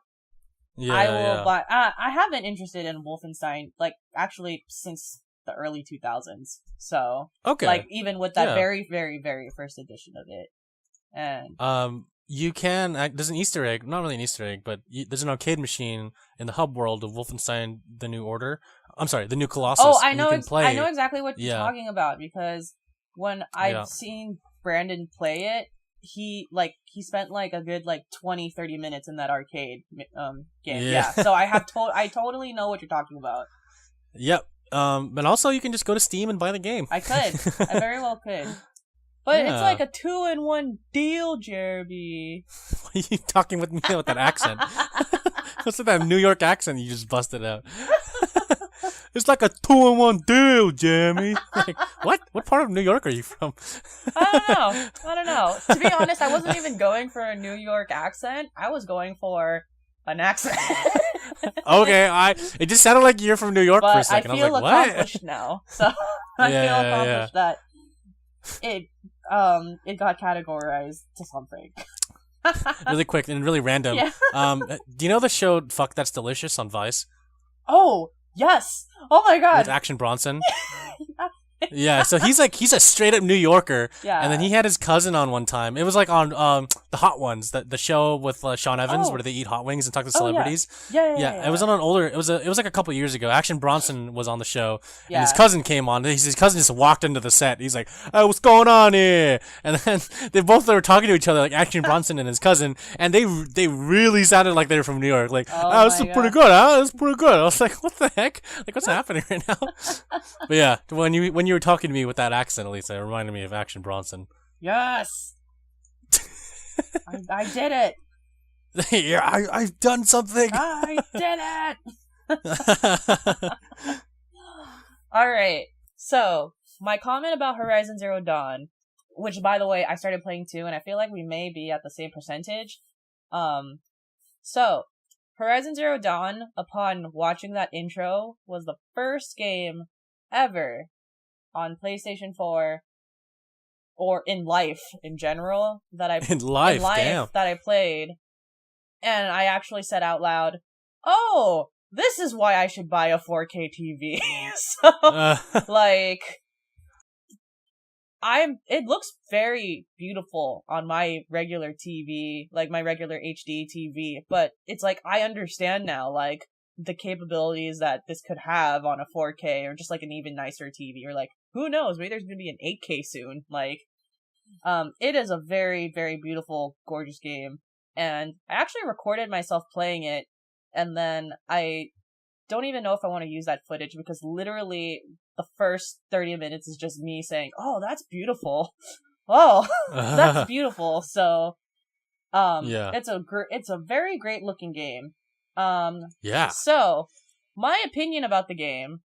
Yeah, I will buy. I have been interested in Wolfenstein, like actually since the early 2000s. So like even with that very, very, very first edition of it. And you can there's an Easter egg, not really an Easter egg, but there's an arcade machine in the hub world of Wolfenstein: The New Order. I'm sorry, The New Colossus. Oh, I know. I know exactly what you're talking about because when I've seen Brandon play it, he spent like a good 20-30 minutes in that arcade game. Yeah. So I totally know what you're talking about. Yep. But also you can just go to Steam and buy the game. I could. I very well could. But it's like a 2-in-1 deal, Jeremy. Why are you talking with me with that accent? What's with that New York accent you just busted out? It's like a 2-in-1 deal, Jeremy. Like, what? What part of New York are you from? I don't know. To be honest, I wasn't even going for a New York accent. I was going for an accent. Okay, it just sounded like you're from New York for a second. I was like, what? I feel accomplished now. So I feel accomplished that it got categorized to something. Really quick and really random. Yeah. Do you know the show Fuck That's Delicious on Vice? Oh, yes. Oh my god. With Action Bronson. Yeah, so he's a straight up New Yorker. Yeah. And then he had his cousin on one time. It was like on the Hot Ones, the show with Sean Evans where they eat hot wings and talk to celebrities. Yeah. It was on an older. It was like a couple years ago. Action Bronson was on the show, and his cousin came on. His cousin just walked into the set. He's like, "Hey, what's going on here?" And then they were talking to each other, like Action Bronson and his cousin, and they really sounded like they were from New York. Like, this is pretty good, huh? This is pretty good. I was like, what the heck? Like, what's happening right now? But yeah, when you were talking to me with that accent, Elisa, it reminded me of Action Bronson. Yes. I did it. Yeah, I've done something. I did it. All right. So my comment about Horizon Zero Dawn, which by the way I started playing too, and I feel like we may be at the same percentage. So Horizon Zero Dawn, upon watching that intro, was the first game ever on PlayStation 4 or in life in general that I damn. that I played, and I actually said out loud, "Oh, this is why I should buy a 4K TV." So it looks very beautiful on my regular TV, like my regular HD TV, but it's like I understand now like the capabilities that this could have on a 4K or just like an even nicer TV, or like who knows, maybe there's going to be an 8K soon. Like it is a very, very beautiful, gorgeous game, and I actually recorded myself playing it and then I don't even know if I want to use that footage because literally the first 30 minutes is just me saying, "Oh, that's beautiful. Oh, that's beautiful." So, it's a very great looking game. Yeah. So, my opinion about the game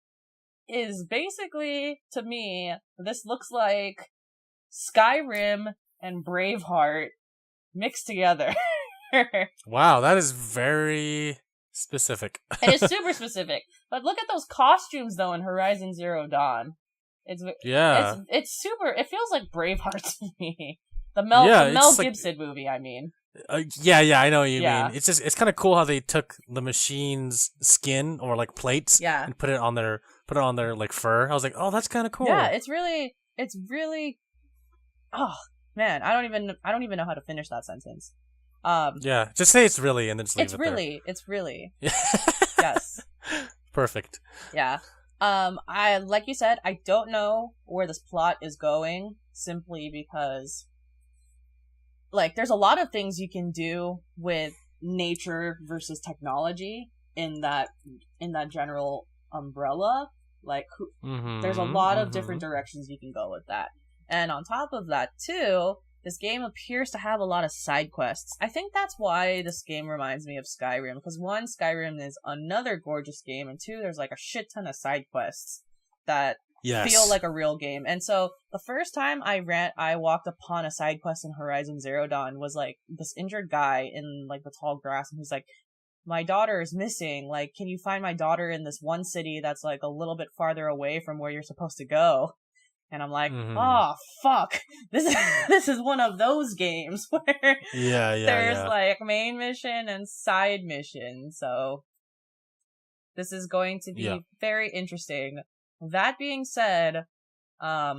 is basically, to me, this looks like Skyrim and Braveheart mixed together. Wow, that is very specific. It is super specific. But look at those costumes, though, in Horizon Zero Dawn. It's super. It feels like Braveheart to me. The Mel Gibson movie, I mean. I know what you mean. It's kind of cool how they took the machine's skin or like plates and put it on their like fur. I was like, oh, that's kind of cool. Yeah, it's really. Oh man, I don't even know how to finish that sentence. Just say it's really and then just leave It's really. Yes. Perfect. Yeah. I like you said, I don't know where this plot is going simply because like there's a lot of things you can do with nature versus technology in that general umbrella. Like there's a lot of different directions you can go with that. And on top of that too, this game appears to have a lot of side quests. I think that's why this game reminds me of Skyrim, because one, Skyrim is another gorgeous game, and two, there's like a shit ton of side quests that feel like a real game. And so the first time I walked upon a side quest in Horizon Zero Dawn was like this injured guy in like the tall grass, and he's like, "My daughter is missing. Like, can you find my daughter in this one city that's like a little bit farther away from where you're supposed to go?" And I'm like, oh, fuck. This is one of those games where there's like main mission and side mission. So this is going to be very interesting. That being said, I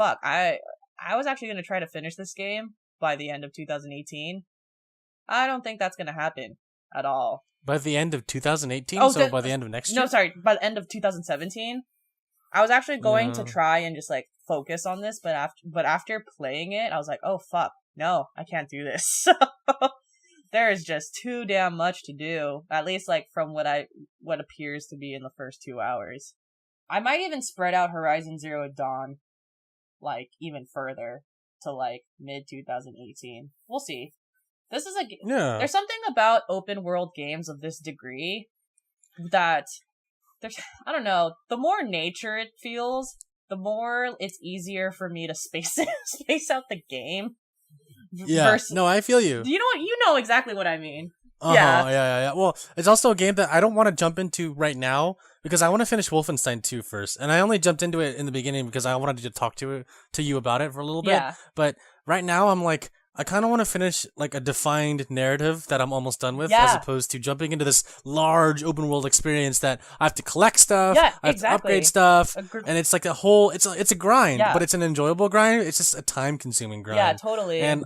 was actually going to try to finish this game by the end of 2018. I don't think that's going to happen at all. By the end of 2018? By the end of next year? No, sorry, by the end of 2017. I was actually going to try and just like focus on this, but after playing it, I was like, oh fuck, no, I can't do this. So there is just too damn much to do, at least like from what appears to be in the first 2 hours. I might even spread out Horizon Zero Dawn like even further to like mid 2018. We'll see. This is there's something about open world games of this degree that I don't know, the more nature it feels, the more it's easier for me to space out the game. Yeah, no, I feel you. You know exactly what I mean. Yeah. Well, it's also a game that I don't want to jump into right now because I want to finish Wolfenstein 2 first. And I only jumped into it in the beginning because I wanted to talk to you about it for a little bit. Yeah. But right now I'm like, I kind of want to finish like a defined narrative that I'm almost done with, as opposed to jumping into this large open world experience that I have to collect stuff, I have to upgrade stuff, and it's like it's a grind, but it's an enjoyable grind. It's just a time consuming grind. Yeah, totally. And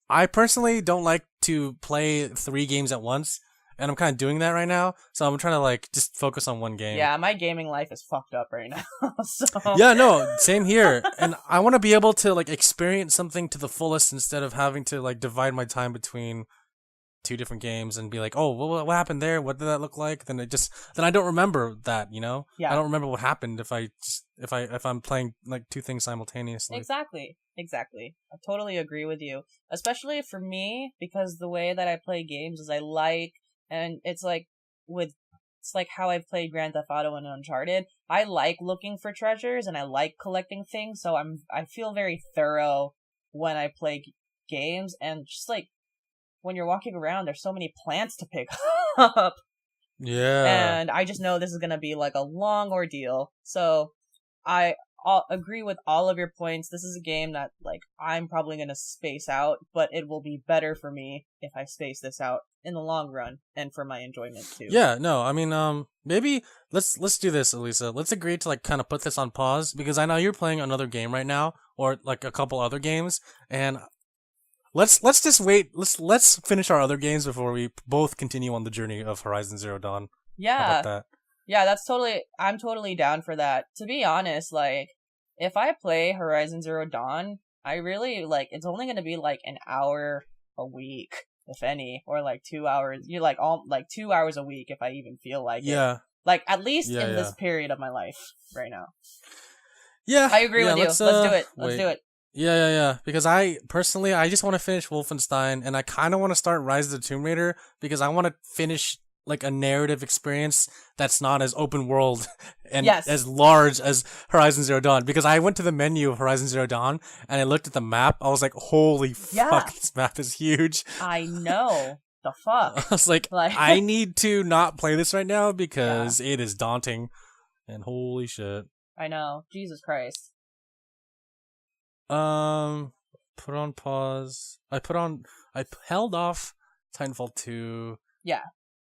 I personally don't like to play 3 games at once. And I'm kind of doing that right now, so I'm trying to like just focus on one game. Yeah, my gaming life is fucked up right now. So yeah, no, same here. And I want to be able to like experience something to the fullest instead of having to like divide my time between 2 different games and be like, oh, what happened there? What did that look like? Then I don't remember that, you know? Yeah. I don't remember what happened if I'm playing like 2 things simultaneously. Exactly. I totally agree with you. Especially for me, because the way that I play games is and it's like how I've played Grand Theft Auto and Uncharted. I like looking for treasures and I like collecting things, so I feel very thorough when I play games, and just like when you're walking around, there's so many plants to pick up. Yeah. And I just know this is gonna be like a long ordeal. So I agree with all of your points. This is a game that like I'm probably gonna space out, but it will be better for me if I space this out in the long run and for my enjoyment too. Yeah, no, I mean, maybe let's do this, Alyssa. Let's agree to like kind of put this on pause because I know you're playing another game right now, or like a couple other games, and let's just wait. Let's finish our other games before we both continue on the journey of Horizon Zero Dawn. Yeah. How about that? Yeah, I'm totally down for that. To be honest, like, if I play Horizon Zero Dawn, I really, like, it's only going to be, like, an hour a week. if any, or like 2 hours. You're like 2 hours a week if I even feel like it. Like at least in this period of my life right now. Yeah, I agree with you. Let's do it. Let's do it. Yeah. Because I just want to finish Wolfenstein, and I kind of want to start Rise of the Tomb Raider because I want to finish like a narrative experience that's not as open world and as large as Horizon Zero Dawn. Because I went to the menu of Horizon Zero Dawn and I looked at the map. I was like, holy fuck, this map is huge. I know. The fuck? I was like, I need to not play this right now because it is daunting. And holy shit. I know. Jesus Christ. Put on pause. I held off Titanfall 2. Yeah.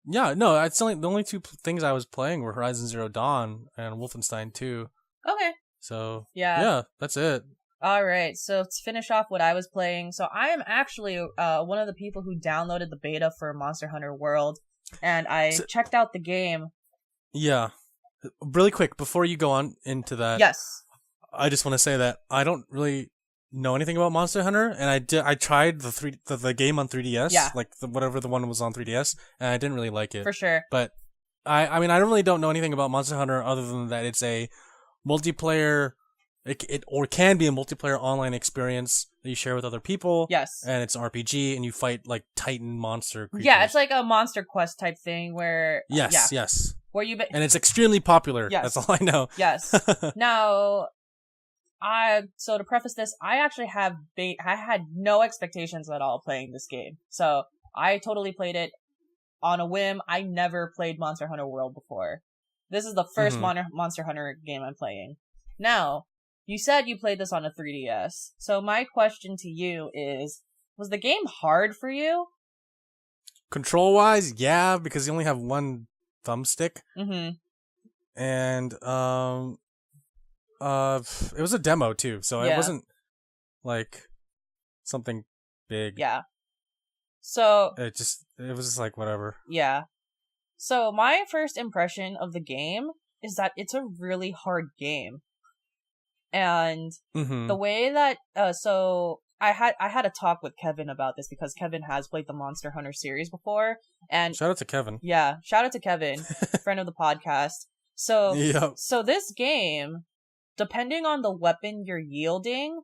Yeah, no, the only two things I was playing were Horizon Zero Dawn and Wolfenstein 2. Okay. So, yeah, that's it. All right, so to finish off what I was playing, so I am actually one of the people who downloaded the beta for Monster Hunter World, and I checked out the game. Yeah. Really quick, before you go on into that, yes, I just want to say that I don't really know anything about Monster Hunter, and I tried the game on 3DS, like whatever the one was on 3DS, and I didn't really like it. For sure. But I mean, I really don't know anything about Monster Hunter other than that it's a multiplayer, it can be a multiplayer online experience that you share with other people. Yes. And it's an RPG, and you fight like Titan monster creatures. Yeah, it's like a Monster Quest type thing where yes. Where and it's extremely popular. Yes. That's all I know. Yes. Now, so to preface this, I actually I had no expectations at all playing this game. So I totally played it on a whim. I never played Monster Hunter World before. This is the first Monster Hunter game I'm playing. Now, you said you played this on a 3DS. So my question to you is, was the game hard for you? Control-wise, yeah, because you only have one thumbstick. Mm-hmm. And, it was a demo too, so it wasn't like something big. Yeah. So it was just like whatever. Yeah. So my first impression of the game is that it's a really hard game. And the way that so I had a talk with Kevin about this because Kevin has played the Monster Hunter series before, and shout out to Kevin. Yeah, shout out to Kevin, friend of the podcast. So so this game, depending on the weapon you're yielding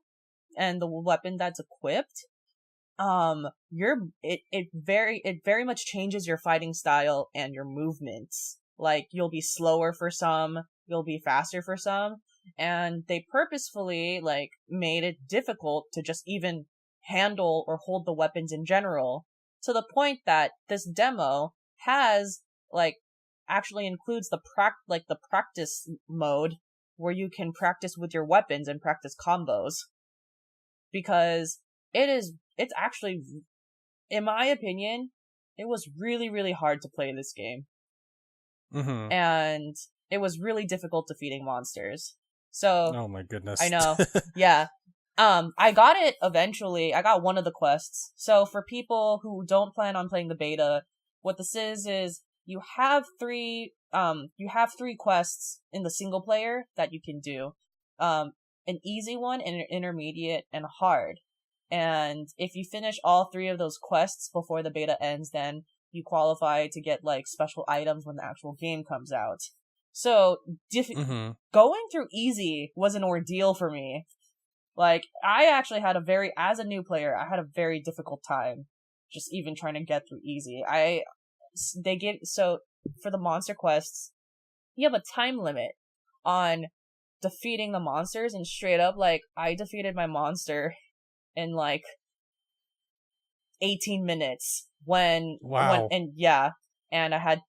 and the weapon that's equipped, it very much changes your fighting style and your movements. Like, you'll be slower for some, you'll be faster for some, and they purposefully like made it difficult to just even handle or hold the weapons in general, to the point that this demo has actually includes the practice mode where you can practice with your weapons and practice combos, because it's actually, in my opinion, it was really, really hard to play this game. And it was really difficult defeating monsters. So, oh my goodness. I know. Yeah. I got it eventually. I got one of the quests. So for people who don't plan on playing the beta, what this is you have three quests in the single player that you can do. An easy one, an intermediate, and a hard. And if you finish all three of those quests before the beta ends, then you qualify to get special items when the actual game comes out. So going through easy was an ordeal for me. I actually had as a new player, I had a very difficult time just even trying to get through easy. So for the monster quests, you have a time limit on defeating the monsters, and straight up, I defeated my monster in 18 minutes and I had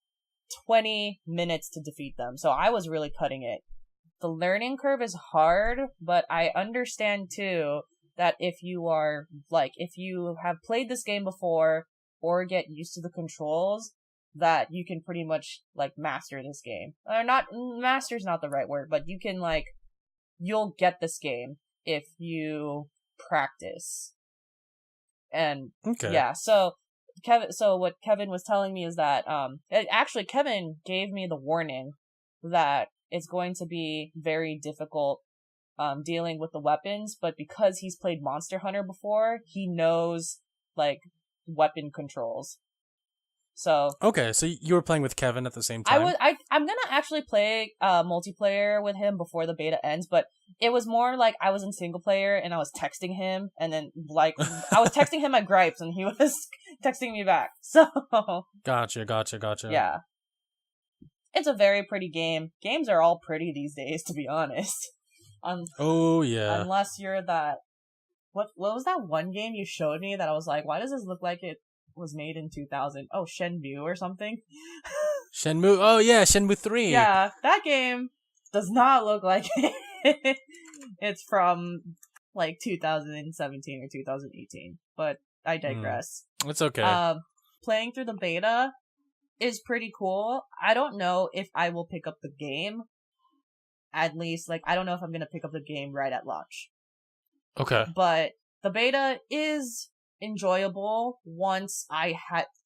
20 minutes to defeat them. So I was really cutting it. The learning curve is hard, but I understand too that if you have played this game before or get used to the controls, that you can pretty much master this game. Or not, master's not the right word, but you can you'll get this game if you practice. And so what Kevin was telling me is that actually Kevin gave me the warning that it's going to be very difficult dealing with the weapons, but because he's played Monster Hunter before, he knows weapon controls. So okay, so you were playing with Kevin at the same time. I'm gonna actually play multiplayer with him before the beta ends, but it was more like I was in single player and I was texting him, and then like I was texting him my gripes and he was texting me back. So Gotcha. Yeah. It's a very pretty game. Games are all pretty these days, to be honest. Oh yeah. Unless you're that what was that one game you showed me that I was like, why does this look like it was made in 2000? Oh, Shenmue or something. Shenmue. Oh yeah, Shenmue 3. Yeah, that game does not look like it. It's from like 2017 or 2018, but I digress. It's okay. Playing through the beta is pretty cool. I don't know if I will pick up the game. At least, like, I don't know if I'm gonna pick up the game right at launch. Okay. But the beta is enjoyable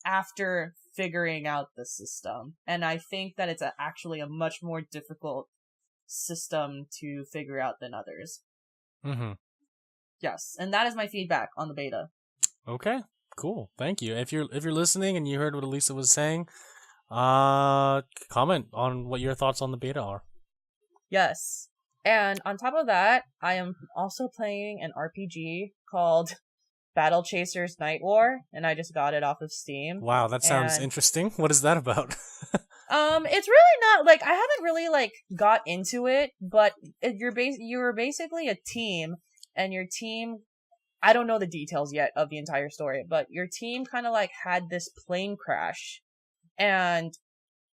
after figuring out the system, and I think that it's actually a much more difficult system to figure out than others. Mm-hmm. Yes, and that is my feedback on the beta. Okay, cool. Thank you. If you're listening and you heard what Alyssa was saying, comment on what your thoughts on the beta are. Yes. And on top of that, I am also playing an RPG called Battle Chasers Night War, and I just got it off of Steam. Wow, that sounds interesting. What is that about? It's really not, like, I haven't really, like, got into it, but you're basically a team, and your team, I don't know the details yet of the entire story, but your team kind of, like, had this plane crash, and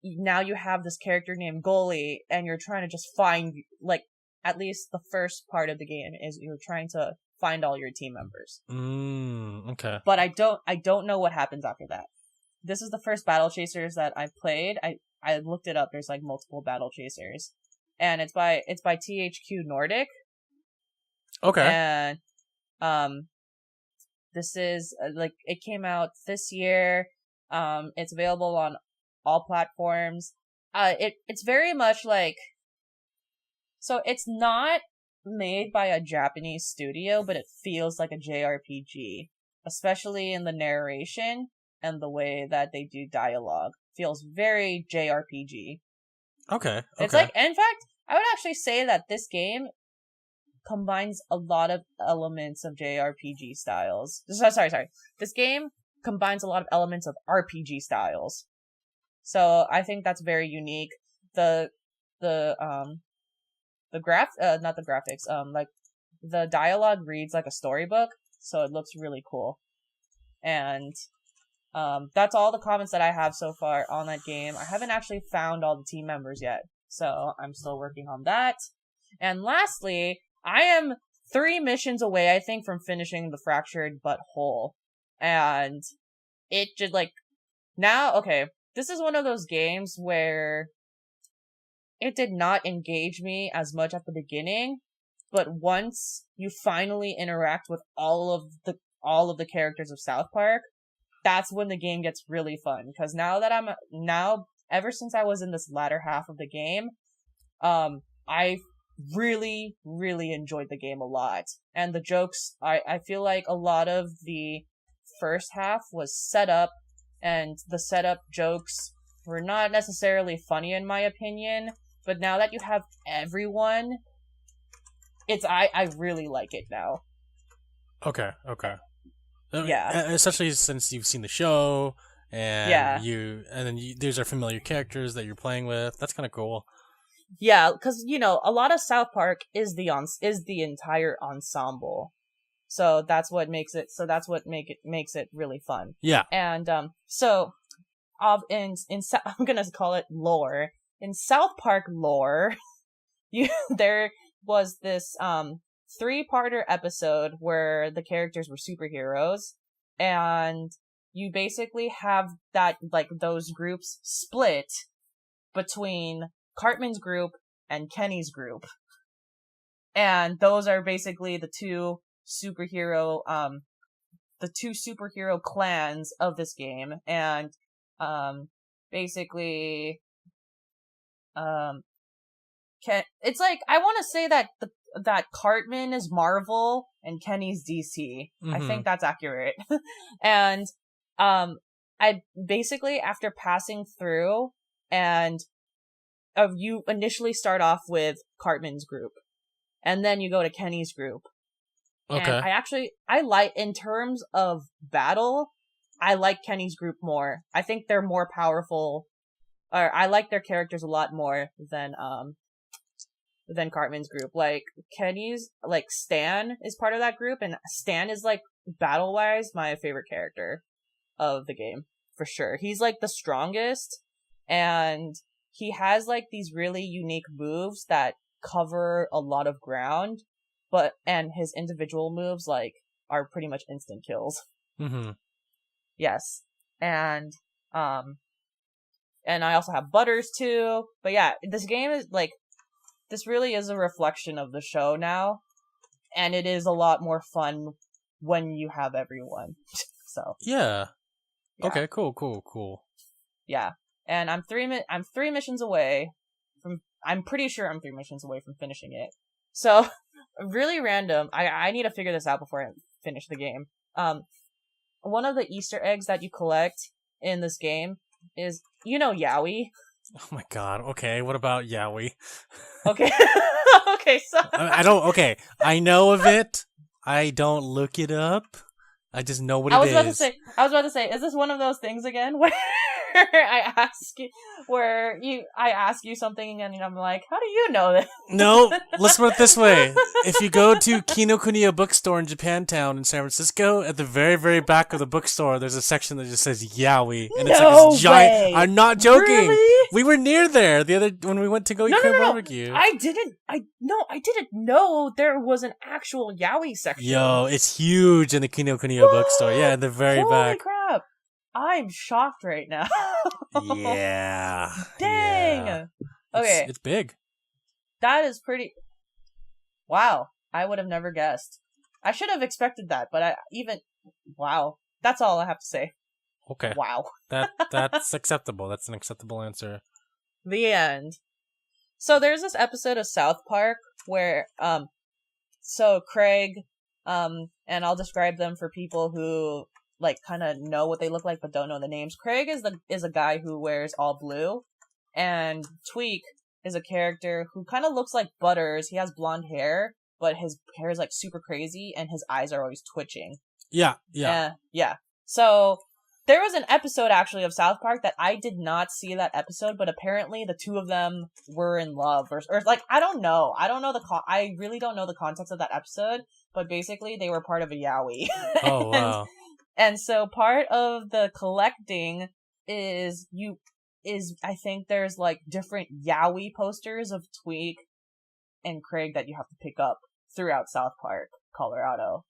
now you have this character named Goalie, and you're trying to just find, like, at least the first part of the game is you're trying to find all your team members. Okay. But I don't know what happens after that. This is the first Battle Chasers that I've played. I looked it up. There's like multiple Battle Chasers, and it's by THQ Nordic. Okay. And this is like it came out this year. It's available on all platforms. It's very much like, so it's not made by a Japanese studio, but it feels like a JRPG, especially in the narration and the way that they do dialogue. Feels very JRPG. Okay. It's like, in fact, I would actually say that this game combines a lot of elements of JRPG styles. Sorry. This game combines a lot of elements of RPG styles. So I think that's very unique. Not the graphics, like the dialogue reads like a storybook, so it looks really cool. And that's all the comments that I have so far on that game. I haven't actually found all the team members yet, so I'm still working on that. And lastly, I am 3 missions away, I think, from finishing the Fractured But Whole. And it just, like, now, okay, this is one of those games where it did not engage me as much at the beginning, but once you finally interact with all of the characters of South Park, that's when the game gets really fun. Because ever since I was in this latter half of the game, I really, really enjoyed the game a lot. And the jokes, I feel like a lot of the first half was set up, and the setup jokes were not necessarily funny in my opinion. But now that you have everyone, I really like it now. Okay. Yeah. Especially since you've seen the show, and yeah. These are familiar characters that you're playing with. That's kind of cool. Yeah, because a lot of South Park is the entire ensemble, so that's what makes it. So that's what makes it really fun. Yeah. And I'm gonna call it lore. In South Park lore, there was this 3-parter episode where the characters were superheroes, and you basically have that, like, those groups split between Cartman's group and Kenny's group. And those are basically the two superhero clans of this game. And basically it's like, I want to say that Cartman is Marvel and Kenny's DC. Mm-hmm. I think that's accurate. And I basically, after passing through, and you initially start off with Cartman's group, and then you go to Kenny's group. And I like, in terms of battle, I like Kenny's group more. I think they're more powerful, or I like their characters a lot more than Cartman's group. Like, Kenny's, like, Stan is part of that group, and Stan is, like, battle-wise, my favorite character of the game, for sure. He's, like, the strongest, and he has, like, these really unique moves that cover a lot of ground, and his individual moves, like, are pretty much instant kills. Mm-hmm. Yes. And I also have Butters, too. But yeah, this game is, like, this really is a reflection of the show now, and it is a lot more fun when you have everyone. So. Yeah. Okay, cool. Yeah. And I'm three missions away from, I'm pretty sure I'm 3 missions away from finishing it. So, really random. I need to figure this out before I finish the game. One of the Easter eggs that you collect in this game is, Yowie. Oh my god, okay, what about Yowie? Okay. Okay, so... I know of it. I don't look it up. I just know what it is. I was about to say, is this one of those things again where I ask you something and I'm like, how do you know this? No, let's put it this way. If you go to Kinokuniya bookstore in Japantown in San Francisco, at the very, very back of the bookstore, there's a section that just says Yowie. And it's like this giant... I'm not joking. Really? We were near there when we went to go eat crab barbecue. I didn't know there was an actual Yowie section. Yo, it's huge in the Kinokuniya bookstore. Yeah, in the very back. Holy crap. I'm shocked right now. Yeah. Dang. Yeah. Okay. It's big. That is pretty... Wow. I would have never guessed. I should have expected that, but wow. That's all I have to say. Okay. Wow. That's acceptable. That's an acceptable answer. The end. So there's this episode of South Park where, so Craig, and I'll describe them for people who, like, kind of know what they look like but don't know the names. Craig is a guy who wears all blue, and Tweak is a character who kind of looks like Butters. He has blonde hair, but his hair is, like, super crazy, and his eyes are always twitching. Yeah. Yeah. So there was an episode, actually, of South Park that I did not see that episode, but apparently the two of them were in love, or like, I don't know. I really don't know the context of that episode, but basically they were part of a Yowie. Oh, wow. And so part of the collecting is I think there's, like, different Yowie posters of Tweak and Craig that you have to pick up throughout South Park, Colorado.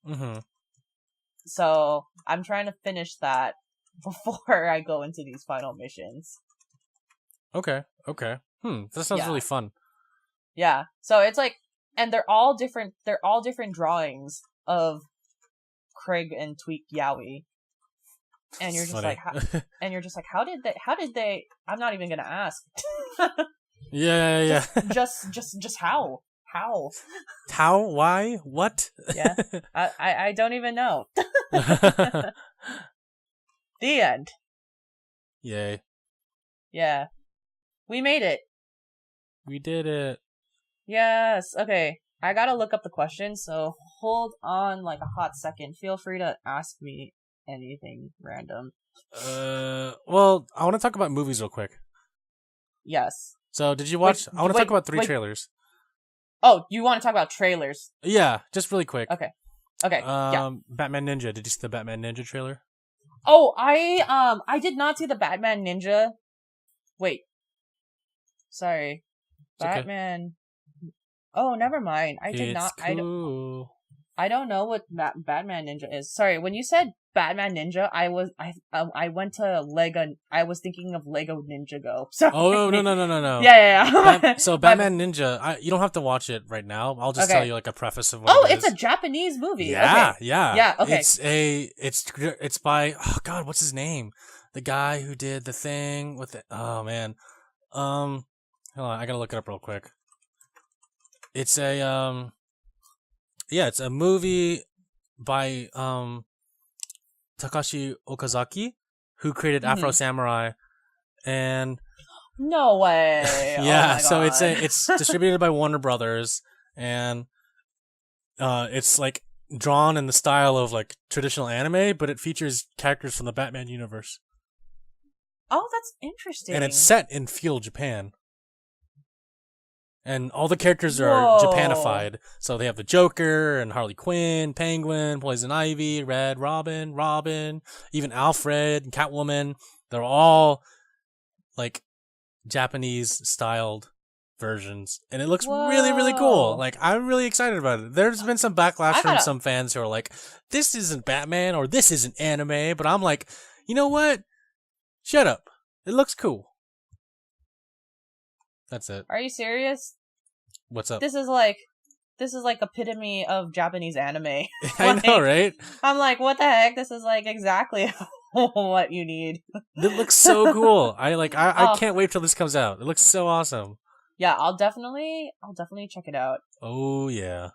Mm-hmm. So I'm trying to finish that before I go into these final missions. Okay. That sounds really fun. Yeah. So it's like, and they're all different drawings of Craig and Tweak Yowie. And you're just like, how did they, I'm not even gonna ask. Yeah. Just how? How? Why? What? Yeah. I don't even know. The end. Yay. Yeah. We made it. We did it. Yes. Okay. I gotta look up the question, so hold on like a hot second. Feel free to ask me anything random. Well, I want to talk about movies real quick. Yes. So, did you watch... I want to talk about 3 trailers. Oh, you want to talk about trailers? Yeah, just really quick. Okay. Yeah. Batman Ninja. Did you see the Batman Ninja trailer? Oh, I did not see the Batman Ninja. Wait. Sorry. Batman. Okay. Oh, never mind. I did not. Cool. I don't know what Batman Ninja is. Sorry, when you said Batman Ninja, I went to Lego. I was thinking of Lego Ninja Go. Sorry. Oh no. Yeah. So Batman Ninja, you don't have to watch it right now. I'll just tell you like a preface of what it is. It's a Japanese movie. Yeah, okay. yeah. Okay. It's by what's his name? The guy who did the thing with it. Oh man. Hold on, I gotta look it up real quick. It's a it's a movie by Takashi Okazaki, who created Afro Samurai, and no way. yeah, so it's distributed by Warner Brothers, and it's like drawn in the style of like traditional anime, but it features characters from the Batman universe. Oh, that's interesting. And it's set in feudal Japan. And all the characters are Japanified. So they have the Joker and Harley Quinn, Penguin, Poison Ivy, Red Robin, even Alfred and Catwoman. They're all like Japanese styled versions. And it looks really, really cool. Like, I'm really excited about it. There's been some backlash from some fans who are like, this isn't Batman or this isn't anime. But I'm like, you know what? Shut up. It looks cool. That's it. Are you serious? What's up? This is like epitome of Japanese anime. I know, right? I'm like, what the heck? This is like exactly what you need. It looks so cool. I can't wait till this comes out. It looks so awesome. Yeah, I'll definitely check it out. Oh yeah.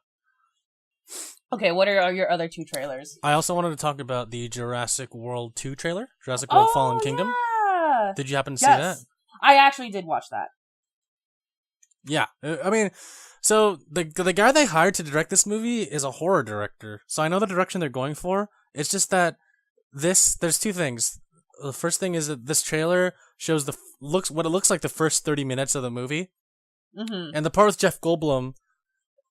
Okay, what are your other 2 trailers? I also wanted to talk about the Jurassic World 2 trailer, Jurassic World Fallen Kingdom. Yeah. Did you happen to see that? I actually did watch that. Yeah, I mean, so the guy they hired to direct this movie is a horror director. So I know the direction they're going for. It's just that there's 2 things. The first thing is that this trailer shows what it looks like the first 30 minutes of the movie, and the part with Jeff Goldblum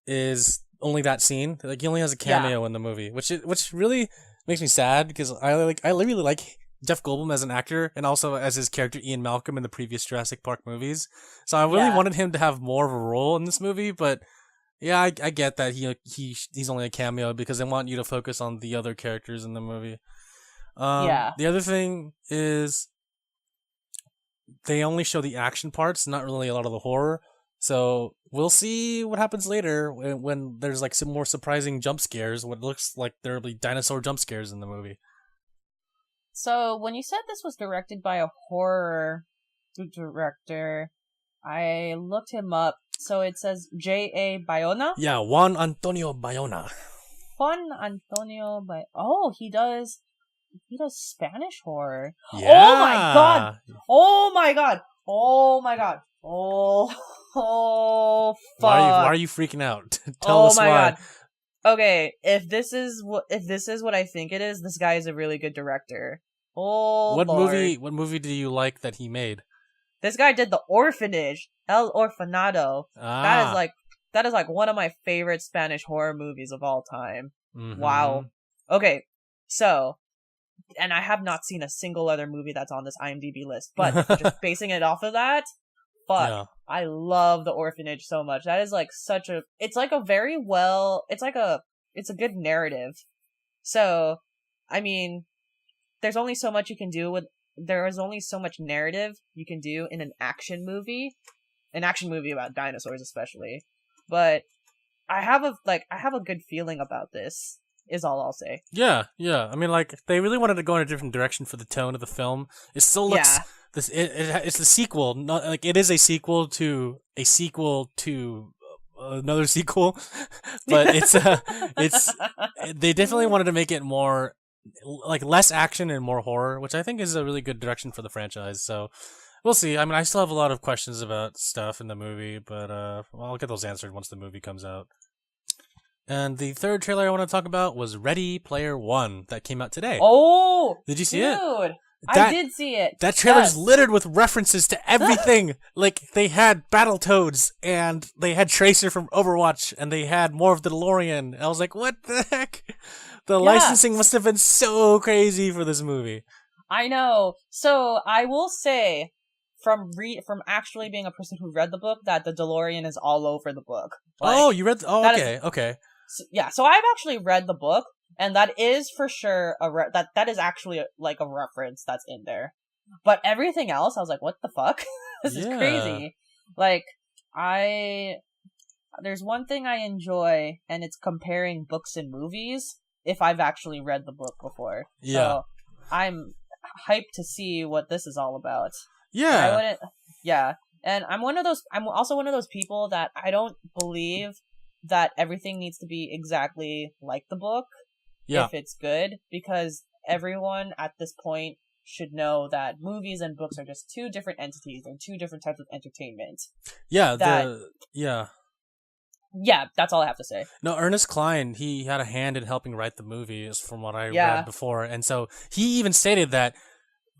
is only that scene. Like, he only has a cameo in the movie, which really makes me sad because I really like Jeff Goldblum as an actor and also as his character Ian Malcolm in the previous Jurassic Park movies. So I really wanted him to have more of a role in this movie, but yeah, I get that he's only a cameo because they want you to focus on the other characters in the movie. The other thing is they only show the action parts, not really a lot of the horror. So we'll see what happens later when there's like some more surprising jump scares. What looks like there'll be dinosaur jump scares in the movie. So when you said this was directed by a horror director, I looked him up. So it says J.A. Bayona? Yeah, Juan Antonio Bayona. Oh, he does Spanish horror. Yeah. Oh my god. Oh fuck. Why are you freaking out? Tell us why. God. Okay, if this is what I think it is, this guy is a really good director. Oh, what Lord. movie do you like that he made? This guy did The Orphanage, El Orfanado. That is like one of my favorite Spanish horror movies of all time. Mm-hmm. Wow. Okay, so, and I have not seen a single other movie that's on this IMDb list, but if we're just basing it off of that, I love The Orphanage so much. That is like it's a good narrative. So, I mean, there is only so much narrative you can do in an action movie about dinosaurs especially. But I have a good feeling about this, is all I'll say. Yeah. I mean, like, they really wanted to go in a different direction for the tone of the film. It still looks it's the sequel, not like it is a sequel to another sequel, but they definitely wanted to make it more like less action and more horror, which I think is a really good direction for the franchise. So we'll see. I mean, I still have a lot of questions about stuff in the movie, but I'll get those answered once the movie comes out. And the third trailer I want to talk about was Ready Player One that came out today. Oh, did you see it? I did see it. That trailer's littered with references to everything. Like, they had Battletoads, and they had Tracer from Overwatch, and they had more of the DeLorean. I was like, what the heck? The licensing must have been so crazy for this movie. I know. So, I will say, from actually being a person who read the book, that the DeLorean is all over the book. Like, you read... okay. So I've actually read the book, and that is for sure that is actually a reference that's in there. But everything else, I was like, what the fuck? This is crazy. Like, there's one thing I enjoy, and it's comparing books and movies, if I've actually read the book before. Yeah. So I'm hyped to see what this is all about. Yeah. And I'm also one of those people that I don't believe that everything needs to be exactly like the book if it's good, because everyone at this point should know that movies and books are just two different entities and two different types of entertainment. Yeah, Yeah, that's all I have to say. No, Ernest Cline, he had a hand in helping write the movie, is from what I read before. And so he even stated that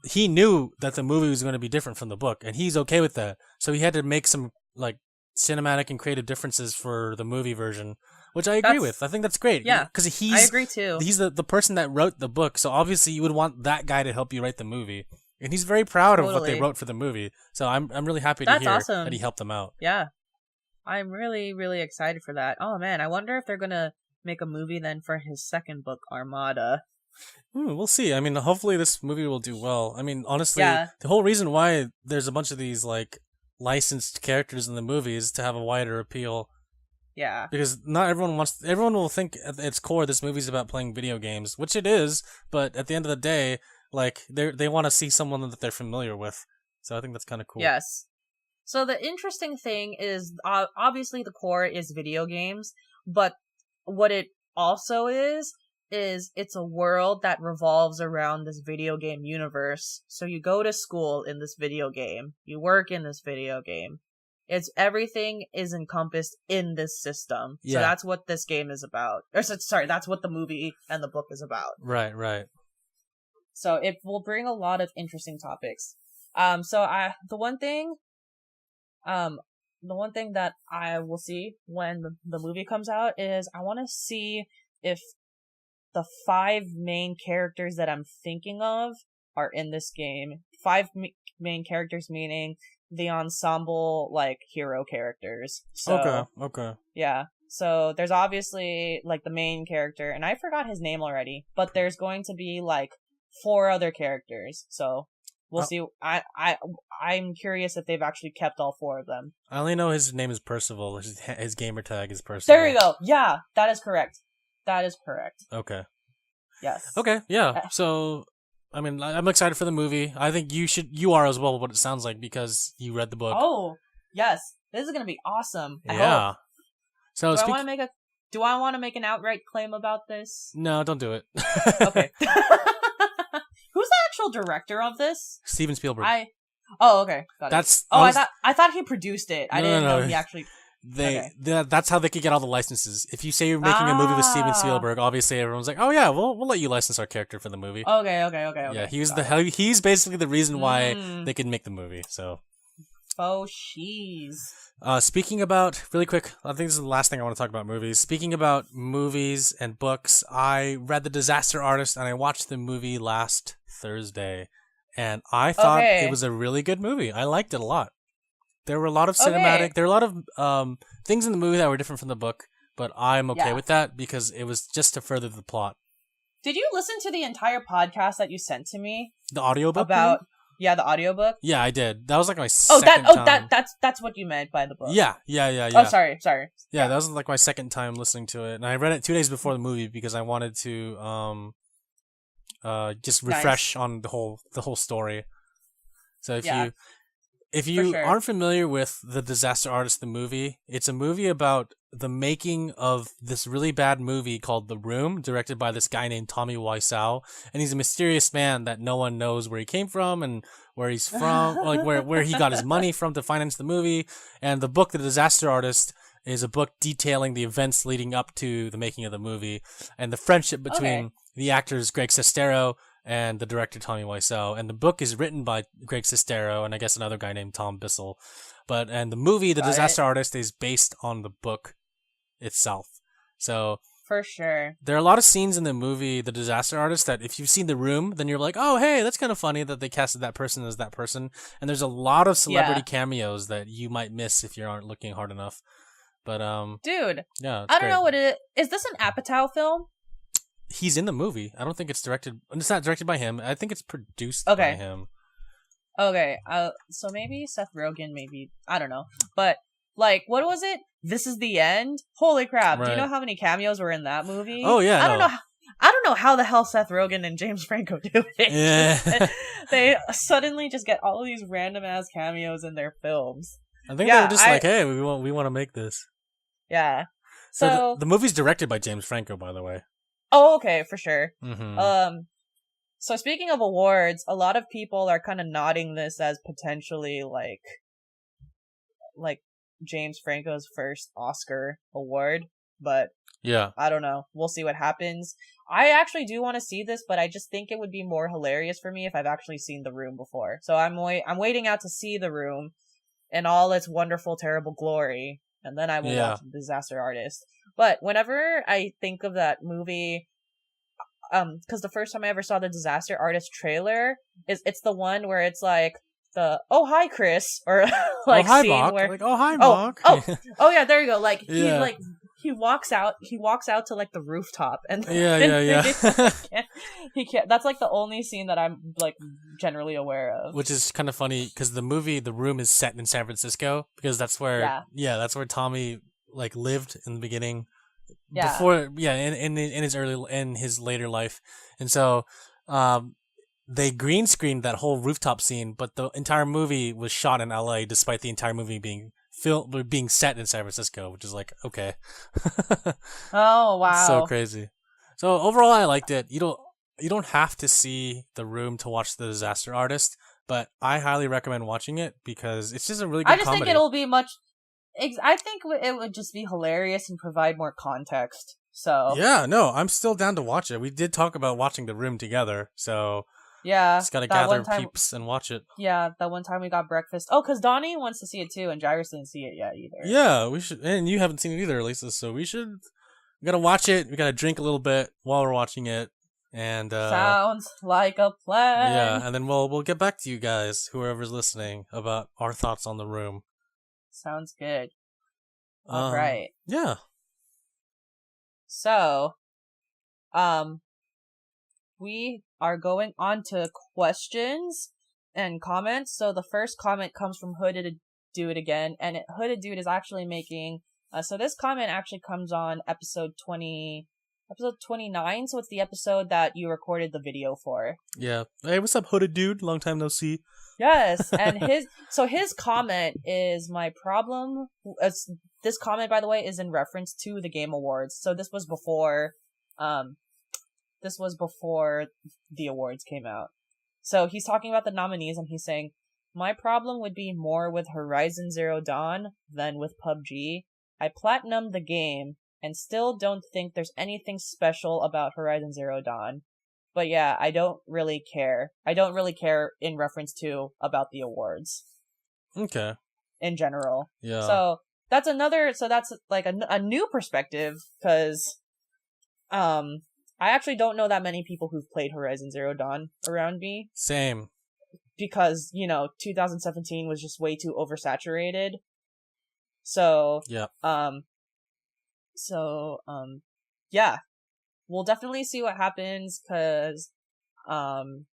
he knew that the movie was going to be different from the book, and he's okay with that. So he had to make some like cinematic and creative differences for the movie version, which I agree with. I think that's great. Yeah, because I agree too. He's the person that wrote the book, so obviously you would want that guy to help you write the movie. And he's very proud of what they wrote for the movie. So I'm really happy to hear that he helped them out. Yeah. I'm really, really excited for that. Oh man, I wonder if they're gonna make a movie then for his second book, Armada. We'll see. I mean, hopefully this movie will do well. I mean, honestly, the whole reason why there's a bunch of these like licensed characters in the movie is to have a wider appeal. Yeah. Because not everyone everyone will think at its core this movie's about playing video games, which it is, but at the end of the day, like they want to see someone that they're familiar with. So I think that's kind of cool. Yes. So the interesting thing is, obviously the core is video games, but what it also is it's a world that revolves around this video game universe. So you go to school in this video game, you work in this video game. Everything is encompassed in this system. Yeah. So that's what this game is about. That's what the movie and the book is about. Right, right. So it will bring a lot of interesting topics. The one thing that I will see when the movie comes out is I want to see if the 5 main characters that I'm thinking of are in this game. 5 main characters meaning the ensemble, like, hero characters. So, okay. Yeah. So there's obviously, like, the main character, and I forgot his name already, but there's going to be, like, 4 other characters. So we'll see. I'm curious if they've actually kept all 4 of them. I only know his name is Percival. His gamer tag is Percival. There you go. Yeah, that is correct. Okay. Yes. Okay, yeah. So, I mean, I'm excited for the movie. I think you are as well, what it sounds like, because you read the book. Oh, yes. This is going to be awesome. I hope. So Do I want to make an outright claim about this? No, don't do it. Okay. Who's the actual director of this? Steven Spielberg. Oh, okay. Got it. I thought he produced it. I didn't know he actually. That's how they could get all the licenses. If you say you're making a movie with Steven Spielberg, obviously everyone's like, "Oh yeah, we'll let you license our character for the movie." Okay. Yeah, he's basically the reason why they could make the movie. So. Oh, jeez. Speaking about, really quick, I think this is the last thing I want to talk about movies. Speaking about movies and books, I read The Disaster Artist and I watched the movie last Thursday, and I thought it was a really good movie. I liked it a lot. There were a lot of cinematic, there were a lot of things in the movie that were different from the book, but I'm okay with that because it was just to further the plot. Did you listen to the entire podcast that you sent to me? The audiobook? Yeah, the audiobook? Yeah, I did. That was like my second time. That's what you meant by the book. Yeah. Oh, sorry. Yeah, that was like my second time listening to it. And I read it 2 days before the movie because I wanted to just refresh on the whole story. So if you aren't familiar with The Disaster Artist, the movie, it's a movie about the making of this really bad movie called The Room, directed by this guy named Tommy Wiseau. And he's a mysterious man that no one knows where he came from and where he's from, like where he got his money from to finance the movie. And the book, The Disaster Artist, is a book detailing the events leading up to the making of the movie and the friendship between the actors Greg Sestero and the director Tommy Wiseau. And the book is written by Greg Sestero and I guess another guy named Tom Bissell. And the movie, The Disaster Artist, is based on the book itself. So for sure, there are a lot of scenes in the movie The Disaster Artist that if you've seen The Room, then you're like, oh hey, that's kind of funny that they casted that person as that person. And there's a lot of celebrity cameos that you might miss if you aren't looking hard enough. But dude, yeah, I don't know what it is. Is this an Apatow film? He's in the movie. I don't think it's directed. It's not directed by him. I think it's produced by him. Okay. So maybe Seth Rogen. Maybe I don't know. But like, what was it? This Is the End. Holy crap! Right. Do you know how many cameos were in that movie? Oh yeah. I don't know how the hell Seth Rogen and James Franco do it. Yeah. They suddenly just get all of these random ass cameos in their films. I think they were just like, hey, we want to make this. Yeah. So the movie's directed by James Franco, by the way. Oh, okay, for sure. Mm-hmm. So speaking of awards, a lot of people are kind of nodding this as potentially like James Franco's first Oscar award, but yeah, I don't know. We'll see what happens. I actually do want to see this, but I just think it would be more hilarious for me if I've actually seen The Room before. So I'm waiting out to see The Room in all its wonderful, terrible glory, and then I will watch The Disaster Artist. But whenever I think of that movie, because the first time I ever saw the Disaster Artist trailer it's the one where it's like the "Oh hi Chris" or like hi, scene Mark. where like "Oh hi Mark." oh yeah, there you go. Like he walks out to like the rooftop and yeah. he can't. That's like the only scene that I'm like generally aware of. Which is kind of funny because the movie The Room is set in San Francisco because that's where that's where Tommy like lived in the beginning. Yeah. Before in his later life. And so they green screened that whole rooftop scene, but the entire movie was shot in LA despite the entire movie being set in San Francisco, which is like, okay. Oh wow. So crazy. So overall I liked it. You don't have to see The Room to watch The Disaster Artist, but I highly recommend watching it because it's just a really good comedy. I just think it'll be much I think it would just be hilarious and provide more context. So yeah, no, I'm still down to watch it. We did talk about watching The Room together, so yeah, just gotta gather peeps and watch it. Yeah, that one time we got breakfast. Oh, because Donnie wants to see it too, and Jairus didn't see it yet either. Yeah, we should, and you haven't seen it either, Lisa. So we gotta watch it. We gotta drink a little bit while we're watching it, and sounds like a plan. Yeah, and then we'll get back to you guys, whoever's listening, about our thoughts on The Room. Sounds good. All right. Yeah. So, we are going on to questions and comments. So the first comment comes from Hooded Dude again, and Hooded Dude is actually making. So this comment actually comes on episode 29. So it's the episode that you recorded the video for. Yeah. Hey, what's up, Hooded Dude? Long time no see. Yes, and his comment is my problem. This comment, by the way, is in reference to the Game Awards. So this was before the awards came out. So he's talking about the nominees, and he's saying, my problem would be more with Horizon Zero Dawn than with PUBG. I platinumed the game, and still don't think there's anything special about Horizon Zero Dawn. But yeah, I don't really care. I don't really care in reference to about the awards. Okay. In general. Yeah. So that's like a new perspective, because I actually don't know that many people who've played Horizon Zero Dawn around me. Same. Because, 2017 was just way too oversaturated. So, yeah. Yeah. We'll definitely see what happens, because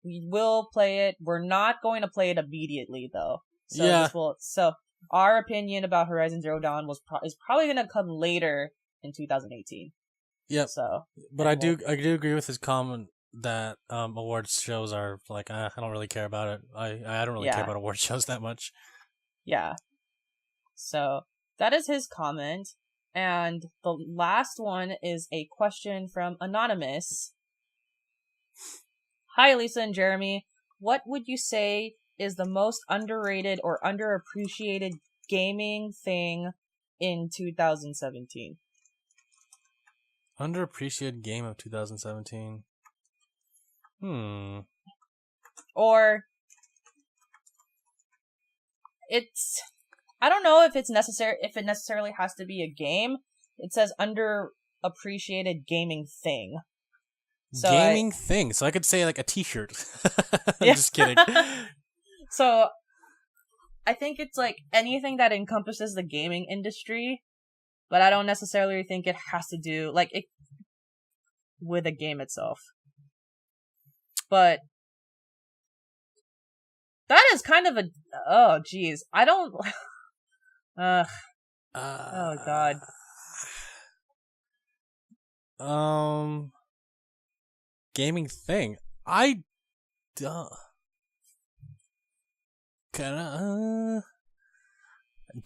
we will play it. We're not going to play it immediately, though. So our opinion about Horizon Zero Dawn is probably going to come later in 2018. Yep. So, but I do agree with his comment that awards shows are like, I don't really care about it. I don't really care about award shows that much. Yeah. So that is his comment. And the last one is a question from Anonymous. Hi, Alyssa and Jeremy. What would you say is the most underrated or underappreciated gaming thing in 2017? Underappreciated game of 2017. Or I don't know if it necessarily has to be a game. It says underappreciated gaming thing. So gaming thing. So I could say like a t-shirt. I'm just kidding. So I think it's like anything that encompasses the gaming industry, but I don't necessarily think it has to do with a game itself. But that is kind of oh geez. I don't oh god. Gaming thing. I do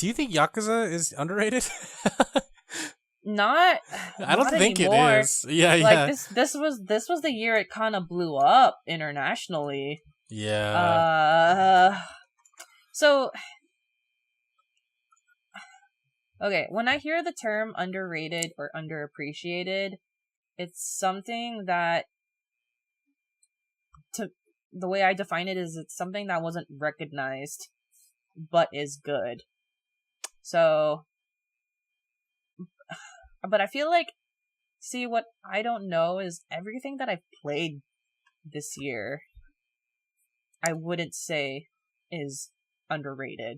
you think Yakuza is underrated? Not. I don't think anymore. it is. Yeah, like, yeah. This was the year it kind of blew up internationally. Yeah. So. Okay, when I hear the term underrated or underappreciated, it's something that, the way I define it is it's something that wasn't recognized, but is good. So, but I feel like, see, what I don't know is everything that I've played this year, I wouldn't say is underrated.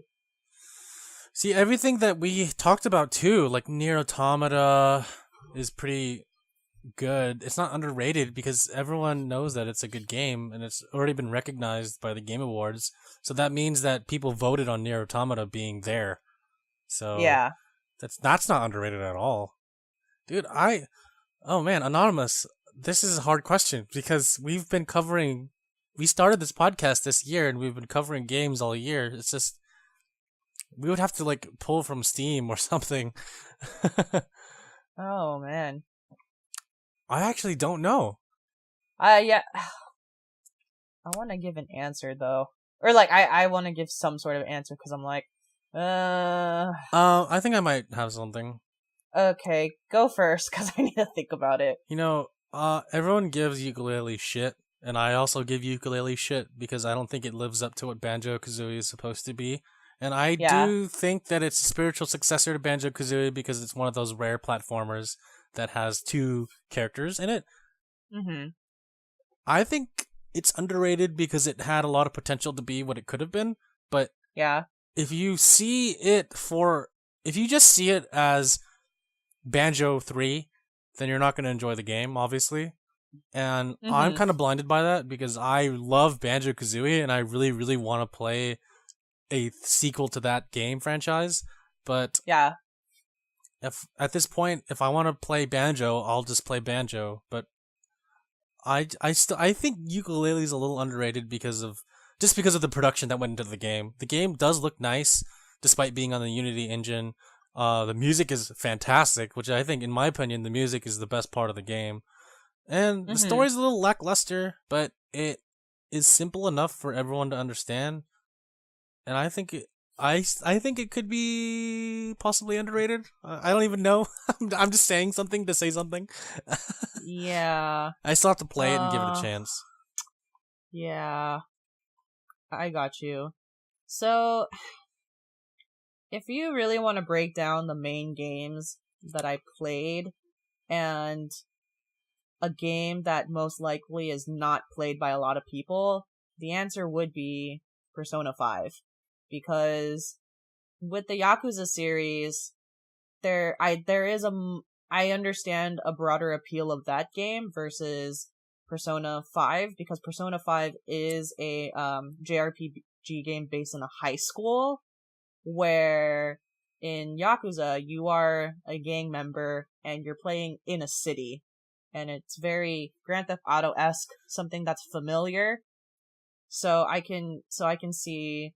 See, everything that we talked about too, like Nier Automata, is pretty good. It's not underrated because everyone knows that it's a good game and it's already been recognized by the Game Awards. So that means that people voted on Nier Automata being there. So yeah, that's not underrated at all. Dude, oh man, Anonymous, this is a hard question because we started this podcast this year and we've been covering games all year. It's just, we would have to like pull from Steam or something. Oh man. I actually don't know. Yeah. I want to give an answer though, or like I want to give some sort of answer because I'm like, I think I might have something. Okay, go first because I need to think about it. You know, everyone gives ukulele shit, and I also give ukulele shit because I don't think it lives up to what Banjo-Kazooie is supposed to be. And I do think that it's a spiritual successor to Banjo-Kazooie because it's one of those rare platformers that has two characters in it. Mm-hmm. I think it's underrated because it had a lot of potential to be what it could have been, but if you just see it as Banjo 3, then you're not going to enjoy the game, obviously. And I'm kind of blinded by that because I love Banjo-Kazooie and I really, really want to play a sequel to that game franchise. But if at this point, if I want to play Banjo, I'll just play Banjo. But I think ukulele is a little underrated because of the production that went into the game. The game does look nice despite being on the Unity engine. The music is fantastic, which I think, in my opinion, the music is the best part of the game. And the story's a little lackluster, but it is simple enough for everyone to understand. And I think it could be possibly underrated. I don't even know. I'm just saying something to say something. Yeah. I still have to play it and give it a chance. Yeah. I got you. So, if you really want to break down the main games that I played and a game that most likely is not played by a lot of people, the answer would be Persona 5. Because with the Yakuza series, I understand a broader appeal of that game versus Persona 5, because Persona 5 is a JRPG game based in a high school, where in Yakuza, you are a gang member and you're playing in a city. And it's very Grand Theft Auto-esque, something that's familiar. So I can see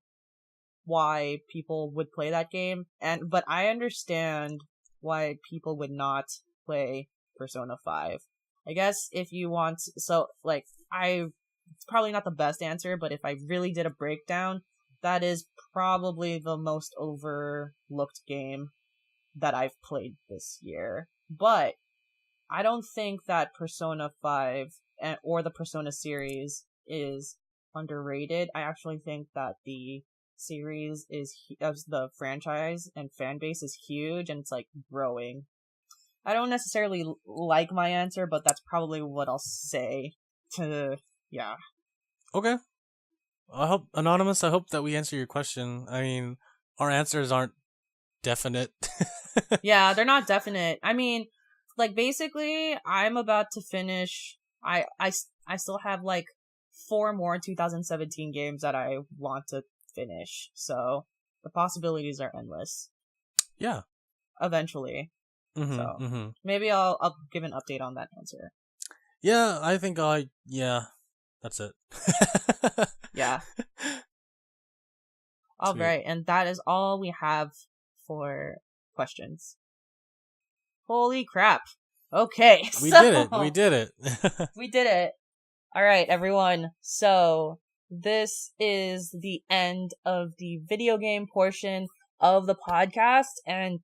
why people would play that game, but I understand why people would not play Persona 5. I guess if you want, it's probably not the best answer, but if I really did a breakdown, that is probably the most overlooked game that I've played this year. But I don't think that Persona 5 or the Persona series is underrated. I actually think that the series as the franchise and fan base is huge and it's like growing. I don't necessarily like my answer, but that's probably what I'll say. Okay. Anonymous, I hope that we answer your question. I mean, our answers aren't definite. Yeah, they're not definite. I mean, like, basically, I'm about to finish. I still have like 4 more 2017 games that I want to finish, so the possibilities are endless. Yeah. Eventually. Maybe I'll give an update on that answer. Yeah, I think that's it. Yeah. All right, and that is all we have for questions. Holy crap. Okay. We did it. We did it. We did it. All right, everyone. So this is the end of the video game portion of the podcast, and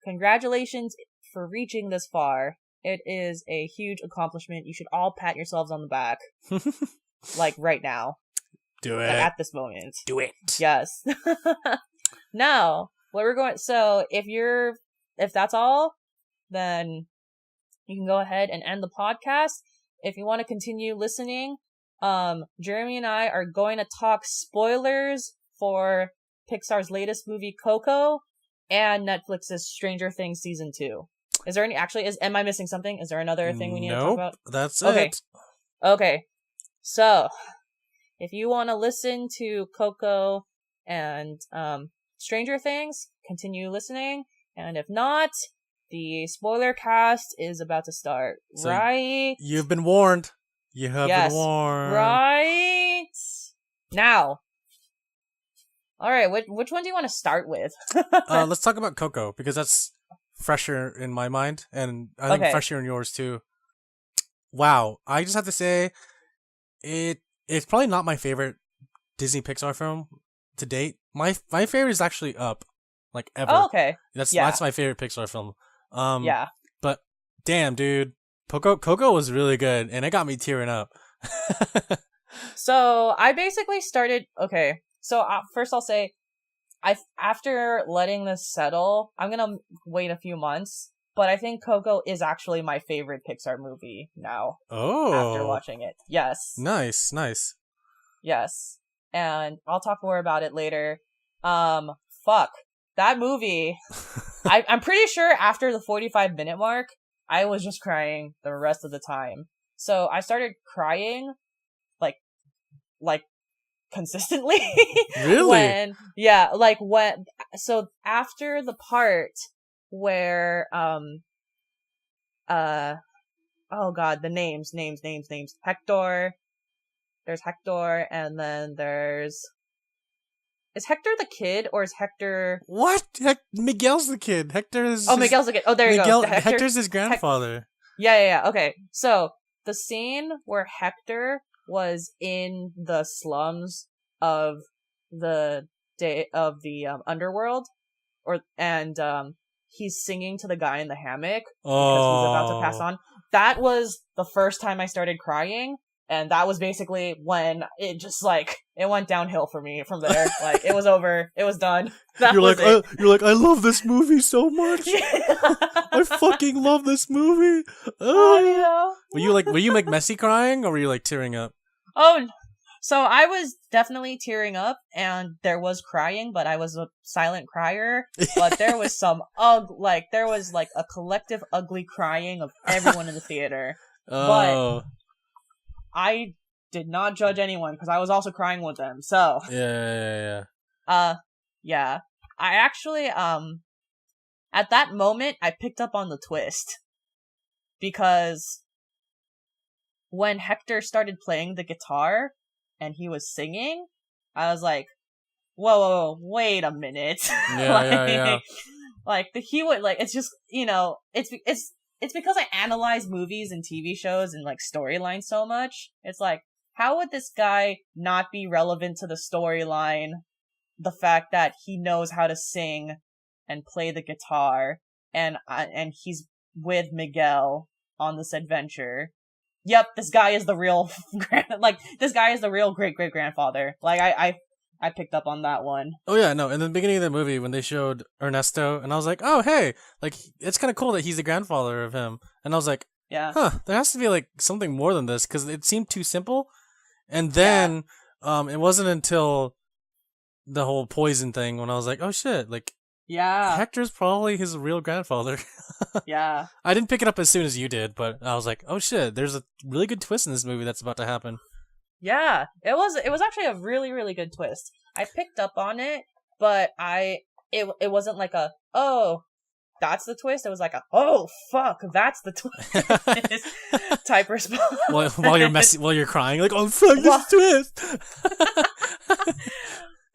congratulations for reaching this far. It is a huge accomplishment. You should all pat yourselves on the back. Like right now. Do it. Like at this moment. Do it. Yes. Now, what we're going, so if that's all, then you can go ahead and end the podcast. If you want to continue listening, Jeremy and I are going to talk spoilers for Pixar's latest movie, Coco, and Netflix's Stranger Things Season 2. Is there am I missing something? Is there another thing we need to talk about? That's okay. it. Okay. So, if you want to listen to Coco and Stranger Things, continue listening. And if not, the Spoilercast is about to start. So right? You've been warned. You have been warned. Right? Now. Alright, which one do you want to start with? Let's talk about Coco, because that's fresher in my mind, and I think fresher in yours too. Wow. I just have to say, it's probably not my favorite Disney Pixar film to date. My favorite is actually Up, like ever. Oh, okay. That's my favorite Pixar film. Yeah. But damn, dude, Coco was really good, and it got me tearing up. So I basically started. Okay, so first I'll say, after letting this settle, I'm gonna wait a few months. But I think Coco is actually my favorite Pixar movie now. Oh. After watching it. Yes. Nice. Yes. And I'll talk more about it later. Fuck. That movie, I'm pretty sure after the 45-minute mark, I was just crying the rest of the time. So I started crying, like, consistently. Really? So after the part where, oh god, the names. Hector. There's Hector, and then is Hector the kid, or is Hector... What? Miguel's the kid. Miguel's the kid. Oh, there you go. Hector's his grandfather. Yeah. Okay. So, the scene where Hector was in the slums of the underworld, he's singing to the guy in the hammock because he's about to pass on. That was the first time I started crying, and that was basically when it just it went downhill for me from there. It was over. It was done. You're like, I love this movie so much. I fucking love this movie. Oh, yeah. Were you messy crying, or were you tearing up? Oh, so I was definitely tearing up, and there was crying, but I was a silent crier. But there was there was a collective ugly crying of everyone in the theater. Oh. But I did not judge anyone because I was also crying with them. So yeah. Yeah. I actually at that moment I picked up on the twist, because when Hector started playing the guitar and he was singing, I was like, whoa, wait a minute. Yeah. It's just, it's because I analyze movies and TV shows and storylines so much. It's like, how would this guy not be relevant to the storyline? The fact that he knows how to sing and play the guitar, and he's with Miguel on this adventure. Yep, this guy is the real great grandfather. I picked up on that one. Oh yeah, no. In the beginning of the movie, when they showed Ernesto, and I was like, oh hey, it's kind of cool that he's the grandfather of him. And I was like, yeah, there has to be something more than this, because it seemed too simple. And then, it wasn't until the whole poison thing when I was like, oh shit, yeah, Hector's probably his real grandfather. Yeah. I didn't pick it up as soon as you did, but I was like, oh shit, there's a really good twist in this movie that's about to happen. Yeah, it was actually a really, really good twist. I picked up on it, but it wasn't like a, oh, that's the twist. It was like a, oh fuck, that's the twist type response. While you're crying, oh fuck, this twist.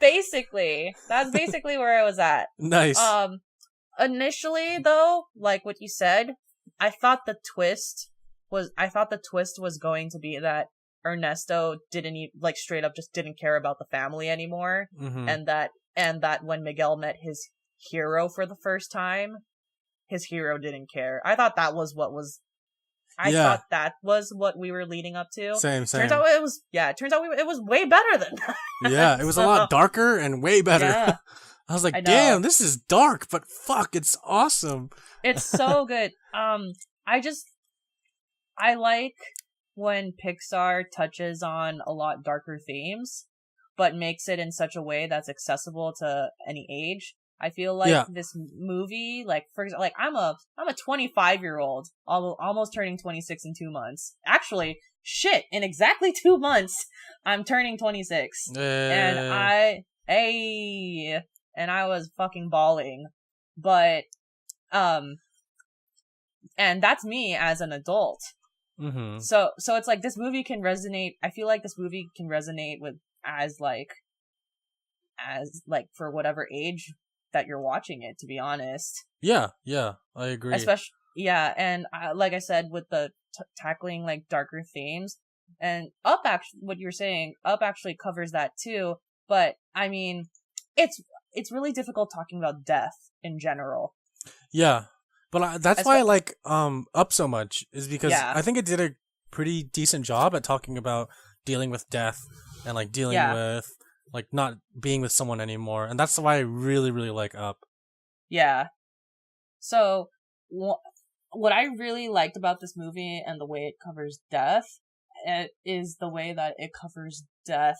Basically, that's basically where I was at. Nice. initially, though, like what you said, I thought the twist was going to be that Ernesto didn't like straight up just didn't care about the family anymore, and that when Miguel met his hero for the first time, his hero didn't care. I thought that was what was. I thought that was what we were leading up to. Same. Turns out it was. Yeah, it turns out it was way better than that. Yeah, it was a lot darker and way better. Yeah. I was like, damn, this is dark, but fuck, it's awesome. It's so good. I like when Pixar touches on a lot darker themes, but makes it in such a way that's accessible to any age. I feel like this movie, like for example, like I'm a 25-year-old, almost turning 26 in 2 months. Actually, shit, in exactly 2 months, I'm turning 26, and I was fucking bawling, but and that's me as an adult. Mm-hmm. So it's like this movie can resonate. I feel like this movie can resonate with as for whatever age that you're watching it, to be honest. Yeah, I agree. Especially, and like I said, with the tackling like darker themes, and Up what you're saying, Up actually covers that too. But I mean, it's really difficult talking about death in general. Yeah, but that's why I like Up so much, is because I think it did a pretty decent job at talking about dealing with death and like dealing with like not being with someone anymore, and that's why I really, really like Up. Yeah. So what I really liked about this movie and the way it covers death is the way that it covers death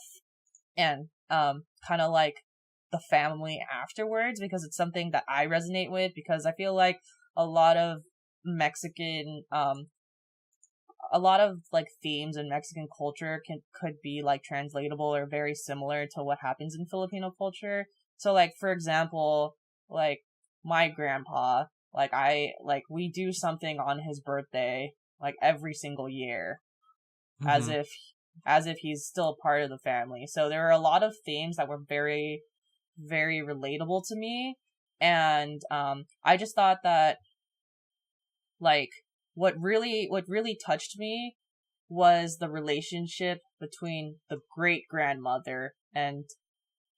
and kind of like the family afterwards, because it's something that I resonate with, because I feel like a lot of Mexican a lot of like themes in Mexican culture could be like translatable or very similar to what happens in Filipino culture. So like, for example, like my grandpa, we do something on his birthday like every single year, as if he's still part of the family. So there are a lot of themes that were very, very relatable to me, and I just thought that like what really touched me was the relationship between the great grandmother and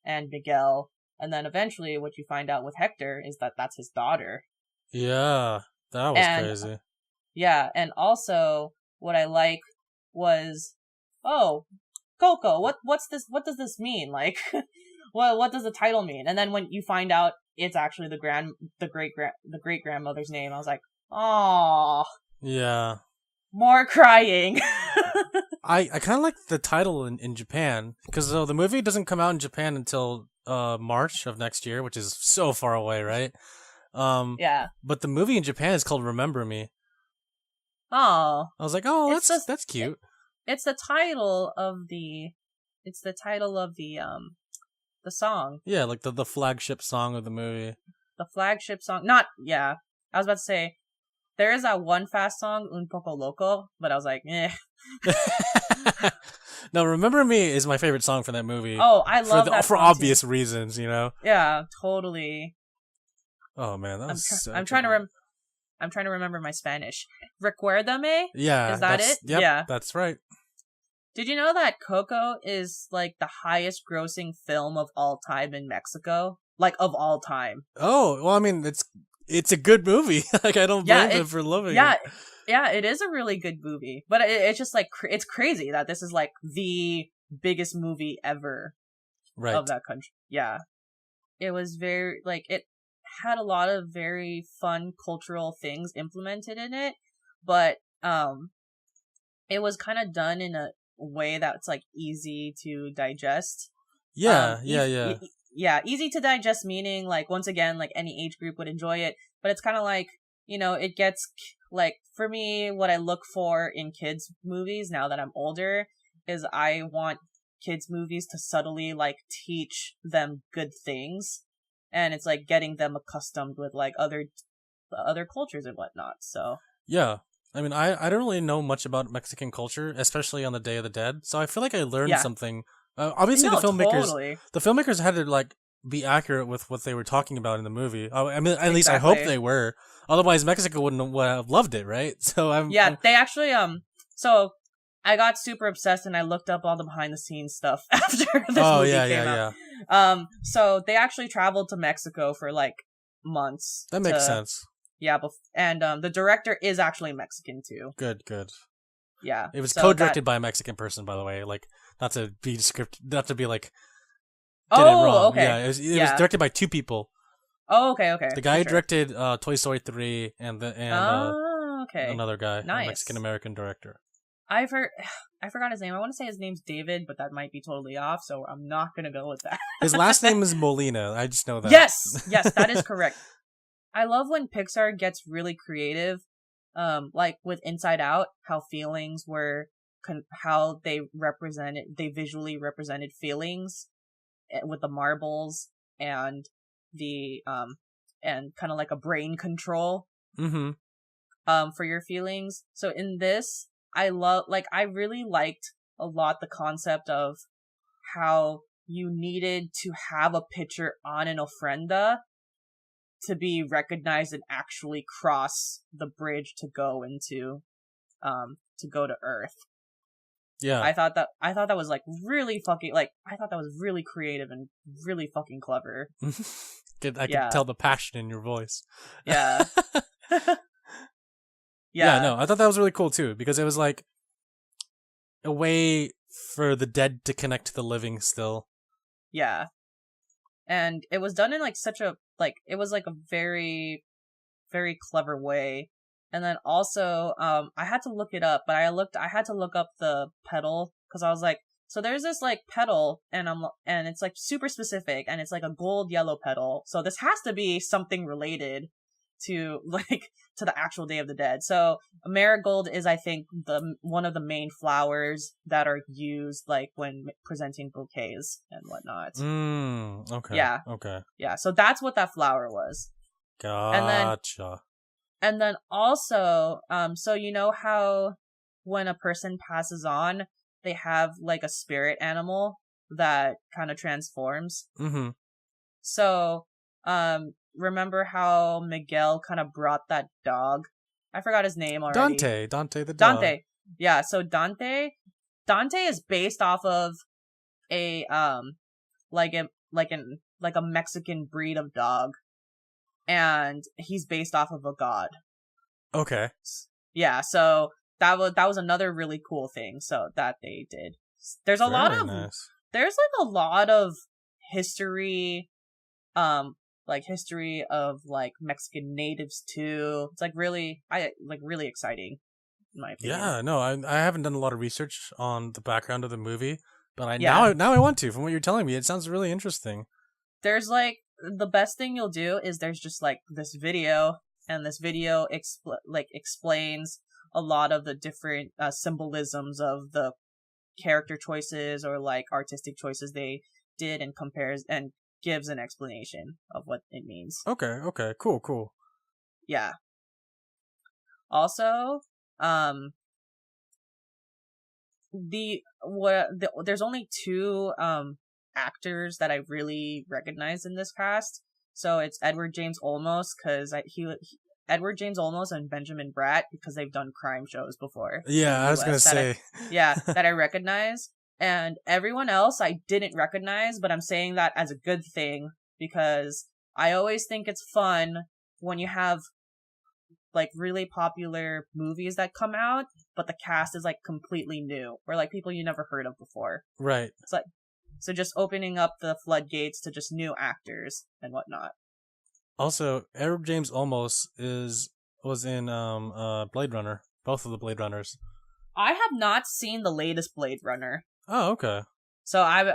Miguel, and then eventually what you find out with Hector is that that's his daughter. Yeah, that was crazy. Yeah, and also what I like was, oh, Coco, what's this? What does this mean? Like, what does the title mean? And then when you find out it's actually the great grandmother's name, I was like, oh. Yeah. More crying. I kind of like the title in Japan, because the movie doesn't come out in Japan until March of next year, which is so far away, right? Yeah. But the movie in Japan is called Remember Me. Oh. I was like, that's cute. It's the title of the song. Yeah, like the flagship song of the movie. The flagship song. I was about to say, there is that one fast song, Un Poco Loco, but I was like, eh. No, Remember Me is my favorite song for that movie. Oh, I love that for song obvious too. reasons, you know? Yeah, totally. Oh man, that was I'm trying to remember my Spanish. Recuérdame? Yeah. Is that it? Yep, yeah. That's right. Did you know that Coco is like the highest grossing film of all time in Mexico? Like, of all time. Oh, well, I mean, it's a good movie. Like, I don't blame them for loving it. Yeah, it is a really good movie. But it's just like, it's crazy that this is like the biggest movie ever of that country. Yeah. It was very, like, it had a lot of very fun cultural things implemented in it, but it was kind of done in a way that's like easy to digest. Yeah. Easy to digest, meaning like, once again, like any age group would enjoy it, but it's kind of like, you know, it gets like, for me, what I look for in kids movies now that I'm older is I want kids movies to subtly like teach them good things, and it's like getting them accustomed with like other cultures and whatnot. So yeah, I mean, I don't really know much about Mexican culture, especially on the Day of the Dead, so I feel like I learned something. Obviously, the filmmakers had to like be accurate with what they were talking about in the movie. I mean, at least I hope they were. Otherwise, Mexico would have loved it, right? So they actually So I got super obsessed and I looked up all the behind the scenes stuff after this movie came out. So they actually traveled to Mexico for like months. That makes sense. Yeah, and the director is actually Mexican too. Good. Yeah. It was co-directed by a Mexican person, by the way. Like, not to be like did it wrong. Okay. Yeah, it was directed by two people. Oh, okay. The guy who directed Toy Story 3 and okay. another guy, nice. A Mexican-American director. I forgot his name. I want to say his name's David, but that might be totally off, so I'm not going to go with that. His last name is Molina. I just know that. Yes, that is correct. I love when Pixar gets really creative, like with Inside Out, how feelings were, how they visually represented feelings with the marbles and the, and kind of like a brain control, for your feelings. So in this, I really liked a lot the concept of how you needed to have a picture on an ofrenda to be recognized and actually cross the bridge to go into, to go to Earth. Yeah. I thought that was like really fucking, like, I thought that was really creative and really fucking clever. I could tell the passion in your voice. Yeah. Yeah, no, I thought that was really cool too, because it was like a way for the dead to connect to the living still. Yeah. And it was done in like it was like a very, very clever way. And then also, I had to look it up, but I had to look up the pedal, because I was like, so there's this like pedal, and it's like super specific, and it's like a gold yellow pedal. So this has to be something related to the actual Day of the Dead. So marigold is, I think, one of the main flowers that are used like when presenting bouquets and whatnot. Okay. Yeah. Okay. Yeah. So that's what that flower was. Gotcha. And then also, so you know how when a person passes on, they have like a spirit animal that kind of transforms. So, remember how Miguel kind of brought that dog? I forgot his name already. Dante the dog. Dante. Yeah, so Dante is based off of a like a Mexican breed of dog, and he's based off of a god. Okay. Yeah, so that was another really cool thing that they did. There's a lot of there's like a lot of history history of like Mexican natives too. It's like really exciting in my opinion. Yeah, no, I haven't done a lot of research on the background of the movie, but now I want to. From what you're telling me, it sounds really interesting. There's like the best thing you'll do is there's just like this video, and this video explains a lot of the different symbolisms of the character choices or like artistic choices they did, and compares and gives an explanation of what it means. Okay, cool. Yeah. Also, there's only two actors that I really recognize in this cast. So it's Edward James Olmos, because Edward James Olmos and Benjamin Bratt, because they've done crime shows before. Yeah, I was gonna say. That I recognize. And everyone else I didn't recognize, but I'm saying that as a good thing, because I always think it's fun when you have like really popular movies that come out, but the cast is like completely new, or like people you never heard of before. Right. It's like, so just opening up the floodgates to just new actors and whatnot. Also, Edward James Olmos was in Blade Runner, both of the Blade Runners. I have not seen the latest Blade Runner. Oh, okay. So I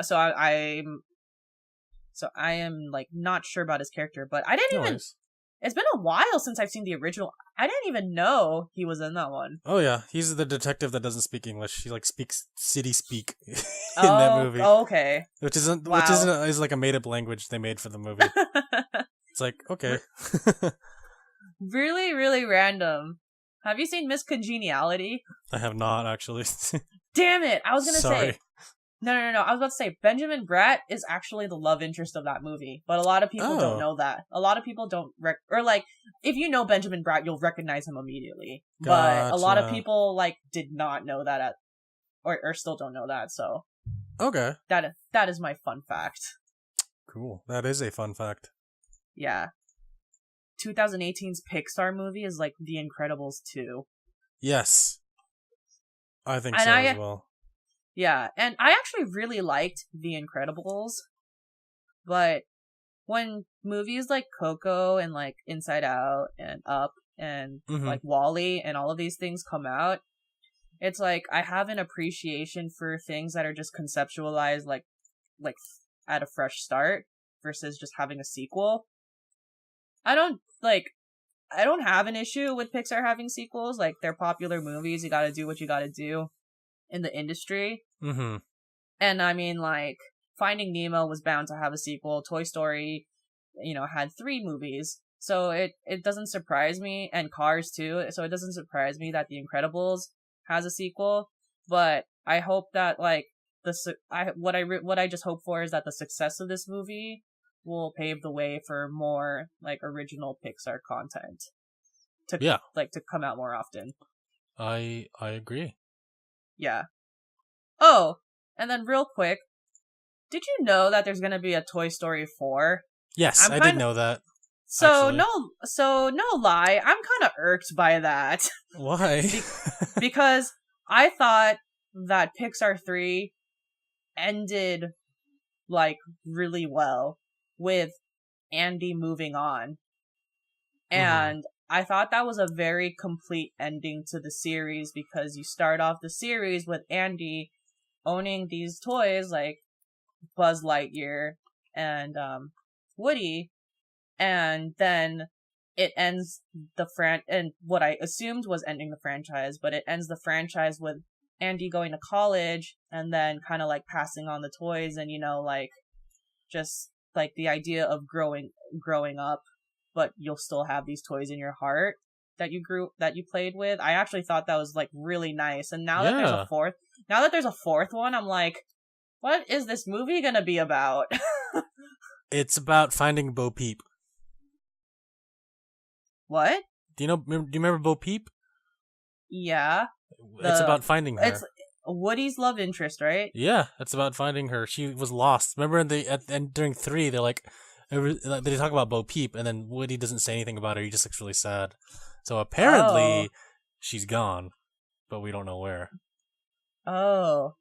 am like not sure about his character, but I didn't even. It's been a while since I've seen the original. I didn't even know he was in that one. Oh yeah, he's the detective that doesn't speak English. He like speaks city speak in that movie. Oh, okay. Which is like a made up language they made for the movie. It's like, okay. Really, really random. Have you seen Miss Congeniality? I have not, actually. Damn it! I was gonna say. No. I was about to say Benjamin Bratt is actually the love interest of that movie, but a lot of people don't know that. A lot of people don't or like if you know Benjamin Bratt, you'll recognize him immediately. Gotcha. But a lot of people like did not know that or still don't know that. So okay, that is my fun fact. Cool. That is a fun fact. Yeah. 2018's Pixar movie is like The Incredibles 2. Yes. I think so as well. Yeah, and I actually really liked The Incredibles, but when movies like Coco and like Inside Out and Up and like WALL-E and all of these things come out, it's like I have an appreciation for things that are just conceptualized like at a fresh start versus just having a sequel. I don't have an issue with Pixar having sequels. Like, they're popular movies. You gotta do what you gotta do in the industry. Mm-hmm. And I mean, like, Finding Nemo was bound to have a sequel. Toy Story, had 3 movies. So it doesn't surprise me. And Cars, too. So it doesn't surprise me that The Incredibles has a sequel. But I hope that, like, what I just hope for is that the success of this movie will pave the way for more like original Pixar content to come out more often. I agree. Yeah. Oh, and then real quick, did you know that there's gonna be a Toy Story 4? Yes, I did know that. So actually. no lie, I'm kind of irked by that. Why? Because I thought that Pixar 3 ended like really well with Andy moving on. And I thought that was a very complete ending to the series because you start off the series with Andy owning these toys like Buzz Lightyear and Woody, and then it ends and what I assumed was ending the franchise, but it ends the franchise with Andy going to college and then kind of like passing on the toys and like just like the idea of growing up, but you'll still have these toys in your heart that you played with. I actually thought that was like really nice. And now that there's a fourth one, I'm like, what is this movie gonna be about? It's about finding Bo Peep. What? Do you remember Bo Peep? Yeah. It's about finding her. It's Woody's love interest, right? Yeah, it's about finding her. She was lost. Remember during 3, they're like, they talk about Bo Peep, and then Woody doesn't say anything about her. He just looks really sad. So apparently, she's gone, but we don't know where. Oh,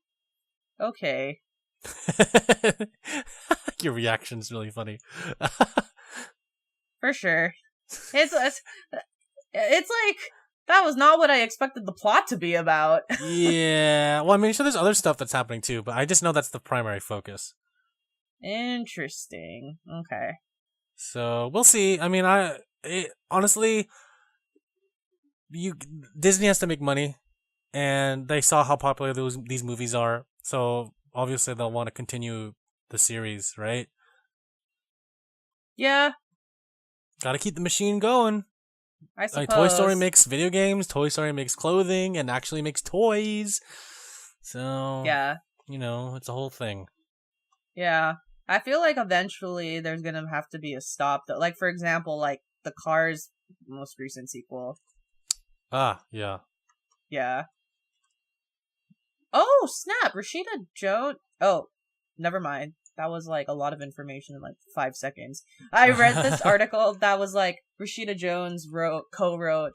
okay. Your reaction's really funny. For sure. It's like, that was not what I expected the plot to be about. Yeah. Well, I mean, sure, there's other stuff that's happening too, but I just know that's the primary focus. Interesting. Okay. So, we'll see. I mean, honestly, Disney has to make money, and they saw how popular these movies are, so obviously they'll want to continue the series, right? Yeah. Gotta keep the machine going. I suppose. Like, Toy Story makes video games, Toy Story makes clothing, and actually makes toys. So, yeah. It's a whole thing. Yeah. I feel like eventually there's gonna have to be a stop. Like, for example, like the Cars most recent sequel. Ah, yeah. Yeah. Oh, snap! Rashida Jones... Oh, never mind. That was, like, a lot of information in, like, 5 seconds. I read this article that was, like, Rashida Jones co-wrote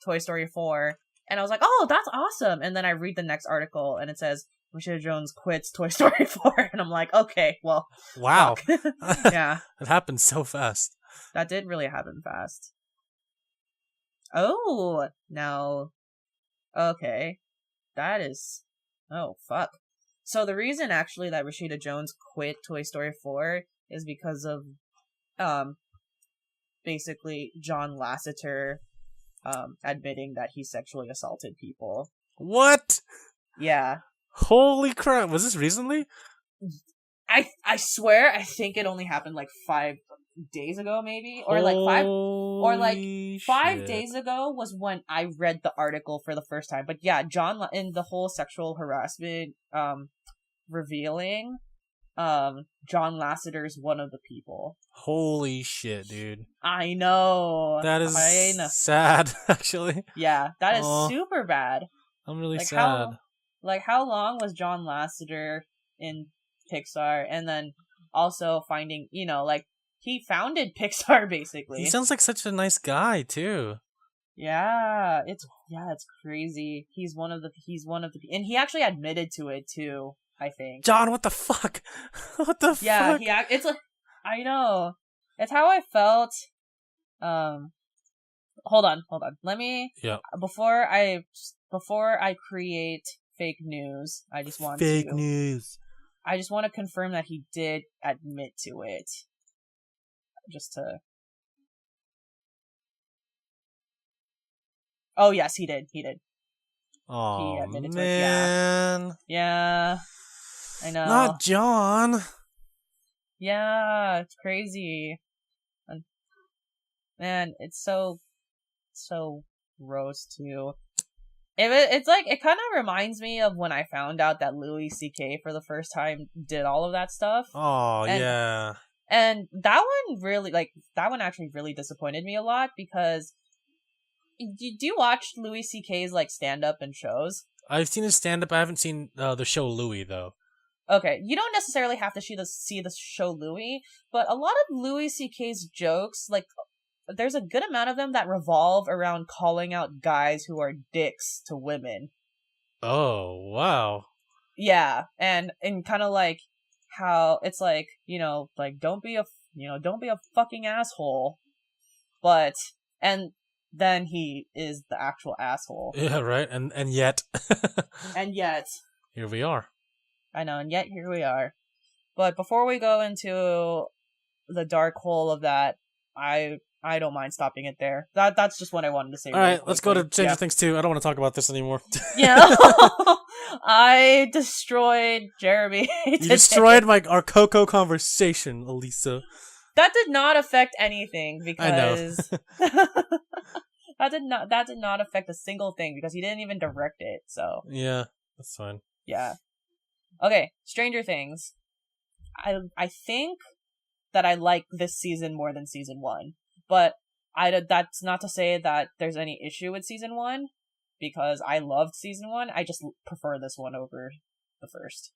Toy Story 4, and I was like, oh, that's awesome! And then I read the next article, and it says, Rashida Jones quits Toy Story 4, and I'm like, okay, well, wow. Yeah. It happened so fast. That did really happen fast. Oh, no. Okay. That is... Oh, fuck. So the reason, actually, that Rashida Jones quit Toy Story 4 is because of, basically, John Lasseter, admitting that he sexually assaulted people. What? Yeah. Holy crap. Was this recently? I swear, I think it only happened, like, 5 days ago, maybe? Or, like, 5 days ago was when I read the article for the first time. But yeah, John, in the whole sexual harassment, revealing John Lasseter's one of the people. Holy shit, dude. I know. That is sad, actually. Yeah, that is super bad. I'm really sad. How long was John Lasseter in Pixar? And then also finding, he founded Pixar, basically. He sounds like such a nice guy, too. Yeah, it's crazy. He's one of the, and he actually admitted to it, too, I think. John, what the fuck? What the fuck? Yeah, it's like, I know. It's how I felt. Hold on. Let me, before I create fake news, I just want to confirm that he did admit to it. Oh, yes, he did. Oh, he admitted man. To it. Yeah. I know. Not John. Yeah, it's crazy. Man, it's so gross, too. It's like, it kind of reminds me of when I found out that Louis C.K. for the first time did all of that stuff. Oh, yeah. And that one actually really disappointed me a lot, because do you watch Louis C.K.'s, stand-up and shows? I've seen his stand-up. I haven't seen the show Louis, though. Okay, you don't necessarily have to see the show Louis, but a lot of Louis C.K.'s jokes, there's a good amount of them that revolve around calling out guys who are dicks to women. Oh, wow. Yeah, and kind of how it's don't be a fucking asshole. And then he is the actual asshole. Yeah, right. And yet and yet here we are. I know, and yet here we are. But before we go into the dark hole of that, I don't mind stopping it there. That's just what I wanted to say. All right, let's go to Stranger Things 2. I don't want to talk about this anymore. Yeah. I destroyed Jeremy. You destroyed our Coco conversation, Alyssa. That did not affect anything, I because know. that did not affect a single thing, because he didn't even direct it. So yeah, that's fine. Yeah. Okay, Stranger Things. I think that I like this season more than season 1, but that's not to say that there's any issue with season 1, because I loved season 1. I just prefer this one over the first.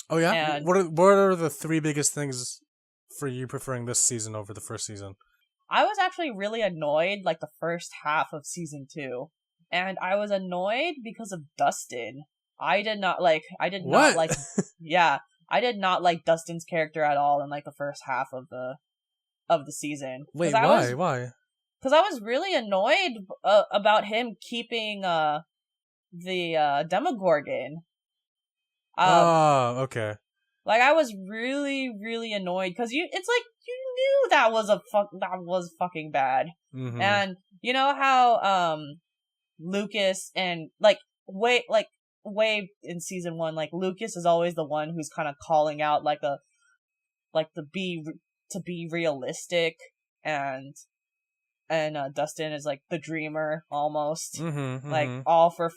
Oh yeah? And what are the 3 biggest things for you preferring this season over the first season? I was actually really annoyed the first half of season 2, and I was annoyed because of Dustin. I did not like Dustin's character at all in the first half of the season. Wait, why? Because I was really annoyed about him keeping the Demogorgon. Okay. I was really, really annoyed, because you knew that was fucking bad. Mm-hmm. And you know how Lucas and way in season 1, Lucas is always the one who's kind of calling out to be realistic, and Dustin is the dreamer almost. Mm-hmm, all for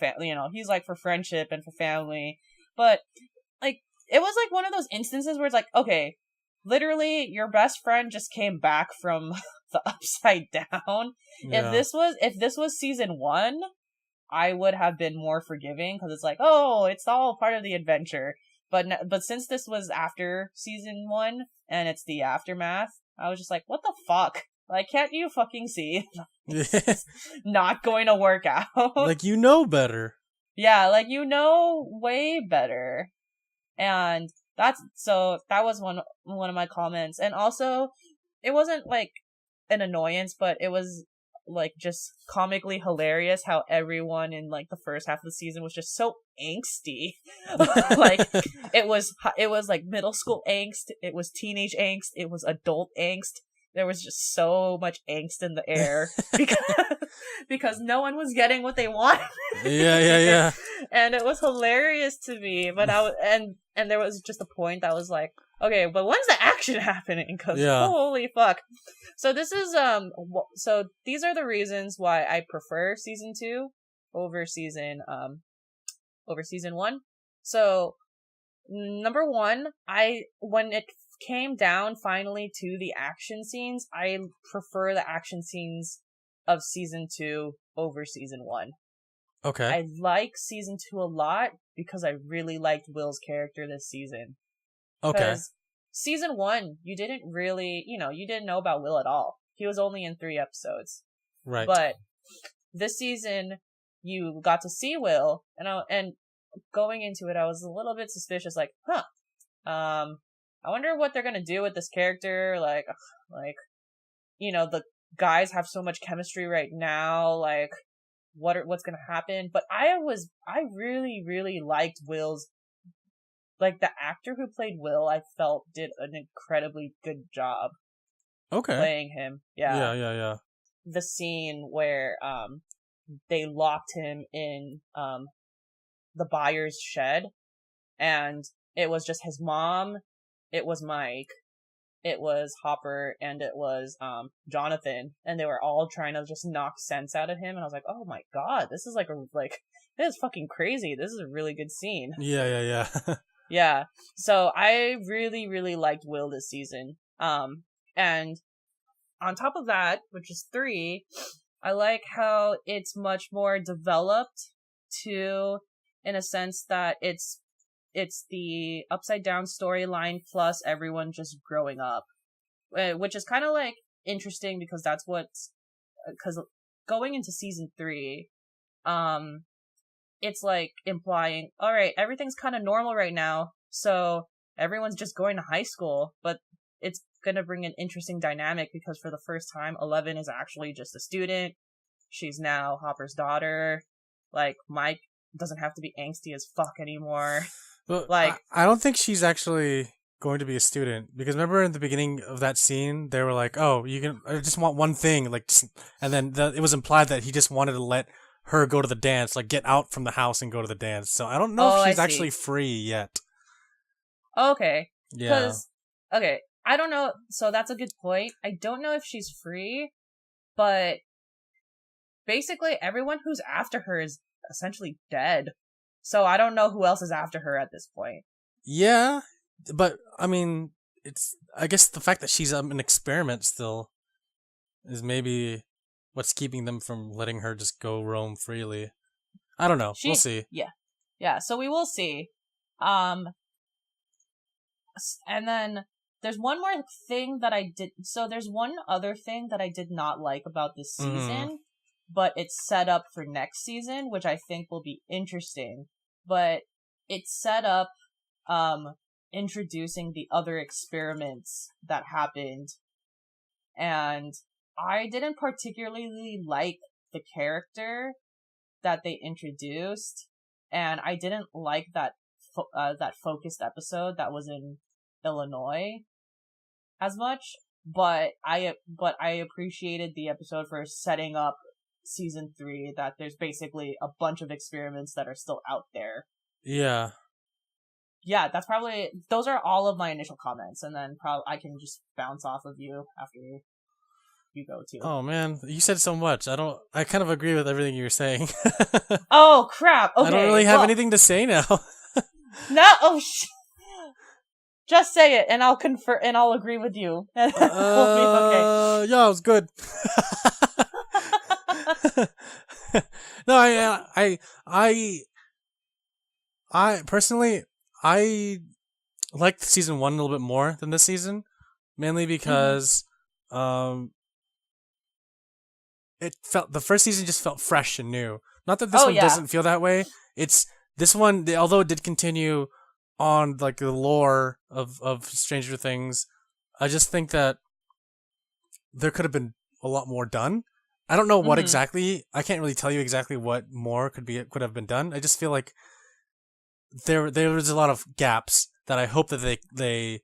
he's for friendship and for family, but it was one of those instances where it's okay, literally your best friend just came back from the Upside Down. Yeah. If this was season 1, I would have been more forgiving, because it's it's all part of the adventure. But since this was after season 1 and it's the aftermath, I was just what the fuck? Can't you fucking see? It's not going to work out. Better. Yeah, way better. And that was one of my comments. And also, it wasn't an annoyance, but it was just comically hilarious how everyone in the first half of the season was just so angsty. It was middle school angst, it was teenage angst, it was adult angst. There was just so much angst in the air because no one was getting what they wanted. Yeah. And it was hilarious to me, but and there was just a point that was okay, but when's the action happening? Because holy fuck. So this is so these are the reasons why I prefer season 2 over season 1. So Number one, when it came down finally to the action scenes, I prefer the action scenes of season 2 over season 1. Okay. I like season 2 a lot because I really liked Will's character this season. Okay. Because season 1, you didn't know about Will at all. He was only in 3 episodes. Right. But this season, you got to see Will, and going into it, I was a little bit suspicious, like, I wonder what they're gonna do with this character, like, the guys have so much chemistry right now, like, what's gonna happen? But I really, really liked Will's, like, the actor who played Will, I felt did an incredibly good job. Okay. Playing him. Yeah. Yeah. The scene where, they locked him in, the buyer's shed, and it was just his mom, it was Mike, it was Hopper, and it was Jonathan, and they were all trying to just knock sense out of him, and I was like, oh my god, this is this is fucking crazy. This is a really good scene. Yeah. Yeah. So I really, really liked Will this season. And on top of that, which is 3, I like how it's much more developed too, in a sense that it's the upside down storyline plus everyone just growing up, which is kind of like interesting because because going into season 3, it's like implying, all right, everything's kind of normal right now, so everyone's just going to high school, but it's gonna bring an interesting dynamic because for the first time, 11 is actually just a student. She's now Hopper's daughter. Like, Mike doesn't have to be angsty as fuck anymore. Well, like, I don't think she's actually going to be a student, because remember in the beginning of that scene, they were like, "Oh, I just want one thing," like, and then it was implied that he just wanted to let her go to the dance, like get out from the house and go to the dance. So I don't know if she's actually free yet. Okay. Yeah. Okay, I don't know. So that's a good point. I don't know if she's free, but basically everyone who's after her is essentially dead. So I don't know who else is after her at this point. Yeah, but I mean, I guess the fact that she's an experiment still is maybe what's keeping them from letting her just go roam freely. I don't know. We'll see. Yeah. So we will see. And then there's one more thing that I did. So there's one other thing that I did not like about this season, but it's set up for next season, which I think will be interesting. But it's set up, introducing the other experiments that happened. And I didn't particularly like the character that they introduced. And I didn't like that focused episode that was in Illinois as much, but I appreciated the episode for setting up season 3, that there's basically a bunch of experiments that are still out there. Yeah, those are all of my initial comments, and then I can just bounce off of you after you go too. Oh man, you said so much. I kind of agree with everything you were saying. Oh crap. Okay, I don't really have anything to say now. No, just say it, and I'll confer, and I'll agree with you. We'll be okay. Yeah, it was good. No, I personally, I liked season 1 a little bit more than this season, mainly because, the first season just felt fresh and new. Not that this one doesn't feel that way. This one, although it did continue on like the lore of Stranger Things, I just think that there could have been a lot more done. I don't know what exactly. I can't really tell you exactly what more could have been done. I just feel like there was a lot of gaps that I hope that they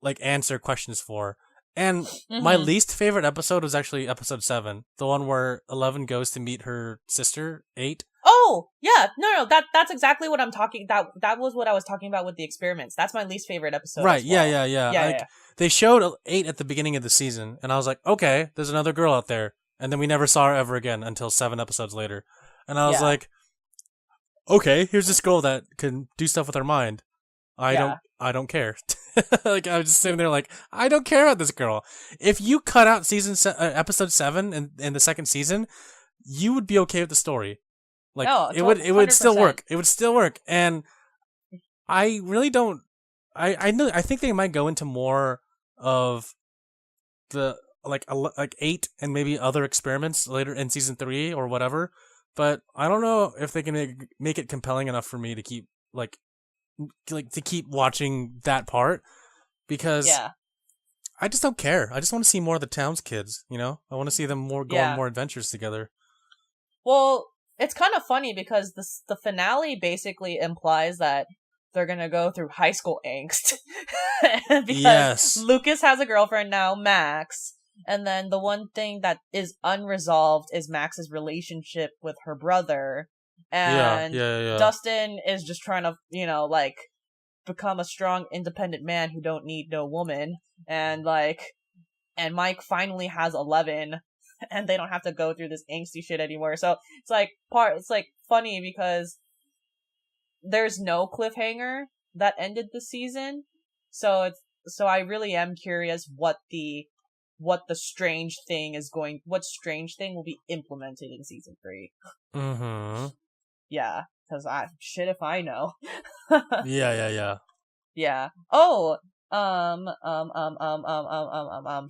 like answer questions for. And my least favorite episode was actually episode 7, the one where 11 goes to meet her sister 8. Oh yeah, no, that's exactly what I'm talking. That was what I was talking about with the experiments. That's my least favorite episode. Right? Well. Yeah. They showed 8 at the beginning of the season, and I was like, okay, there's another girl out there, and then we never saw her ever again until 7 episodes later, and I was like, okay, here's this girl that can do stuff with her mind. I don't care. Like, I was just sitting there like, I don't care about this girl. If you cut out episode 7 in the second season, you would be okay with the story. Like, it would still work. It would still work. And I really don't. I think they might go into more of the like 8 and maybe other experiments later in season 3 or whatever. But I don't know if they can make it compelling enough for me to keep to keep watching that part, because I just don't care. I just want to see more of the town's kids, you know? I want to see them go on more adventures together. Well, it's kind of funny because the finale basically implies that they're going to go through high school angst. Because Lucas has a girlfriend now, Max, and then the one thing that is unresolved is Max's relationship with her brother. And Dustin is just trying to, become a strong, independent man who don't need no woman. And Mike finally has 11, and they don't have to go through this angsty shit anymore. So it's funny because there's no cliffhanger that ended the season. So I really am curious what strange thing will be implemented in season 3. Mm-hmm. Yeah, because if I know. Yeah. Yeah. Oh,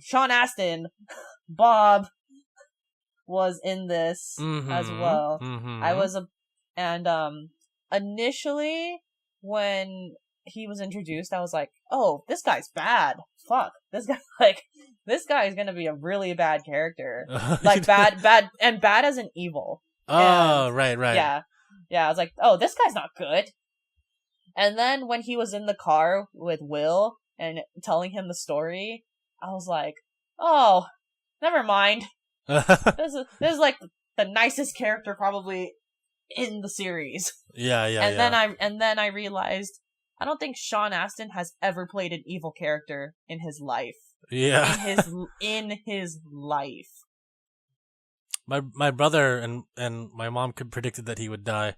Sean Astin, Bob, was in this as well. Mm-hmm. Initially when he was introduced, I was like, oh, this guy's bad. Fuck, this guy is gonna be a really bad character, like bad as in evil. Oh, right. Yeah, I was like, oh, this guy's not good. And then when he was in the car with Will and telling him the story, I was like, oh, never mind. This is like the nicest character probably in the series. Yeah. And then I realized I don't think Sean Astin has ever played an evil character in his life. Yeah. In his life. My brother and my mom could predicted that he would die.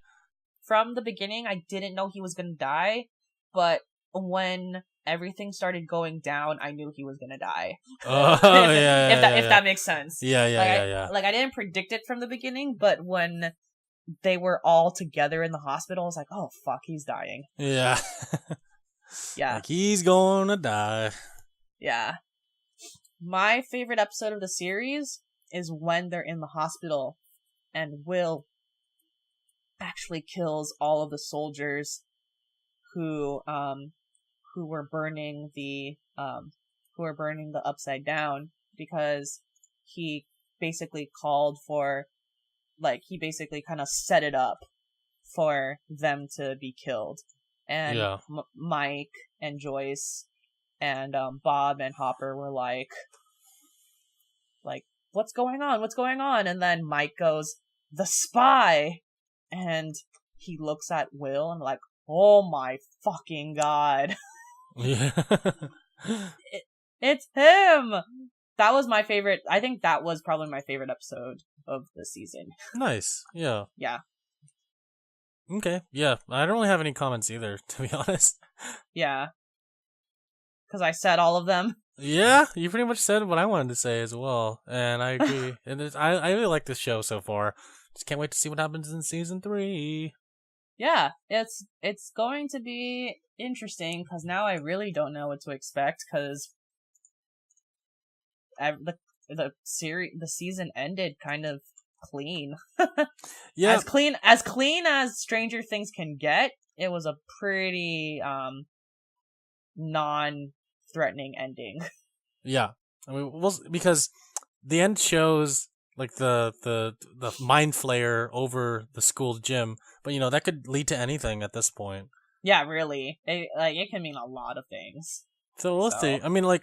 From the beginning, I didn't know he was gonna die, but when everything started going down, I knew he was gonna die. Oh, if that makes sense. Yeah. I didn't predict it from the beginning, but when they were all together in the hospital, I was like, oh fuck, he's dying. Yeah. Yeah. Like, he's gonna die. Yeah. My favorite episode of the series is when they're in the hospital and Will actually kills all of the soldiers who were burning the Upside Down, because he basically kind of set it up for them to be killed. And Mike and Joyce and Bob and Hopper were like, what's going on? And then Mike goes, the spy. And he looks at Will and like, oh my fucking god. Yeah. It's him! That was my favorite. I think that was probably my favorite episode of the season. Nice. Yeah. Yeah. Okay. Yeah. I don't really have any comments either, to be honest. Yeah. Because I said all of them. Yeah, you pretty much said what I wanted to say as well, and I agree. And I really like this show so far. Just can't wait to see what happens in season 3. Yeah, it's going to be interesting because now I really don't know what to expect, because the season ended kind of clean. Yeah, as clean as Stranger Things can get. It was a pretty non-threatening ending. Yeah, I mean, because the end shows like the mind flayer over the school gym, but that could lead to anything at this point. Yeah, really, it can mean a lot of things. So we'll see. I mean, I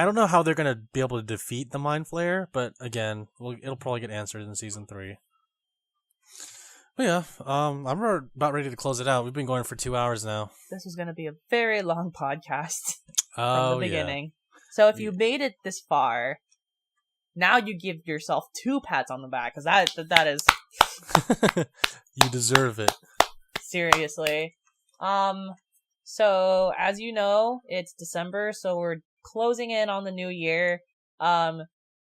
don't know how they're gonna be able to defeat the mind flayer, but again, it'll probably get answered in season 3. But yeah, I'm about ready to close it out. We've been going for 2 hours now. This is going to be a very long podcast from the beginning. Yeah. So if you made it this far, now you give yourself 2 pats on the back, because that is... You deserve it. Seriously. So as you know, it's December, so we're closing in on the new year.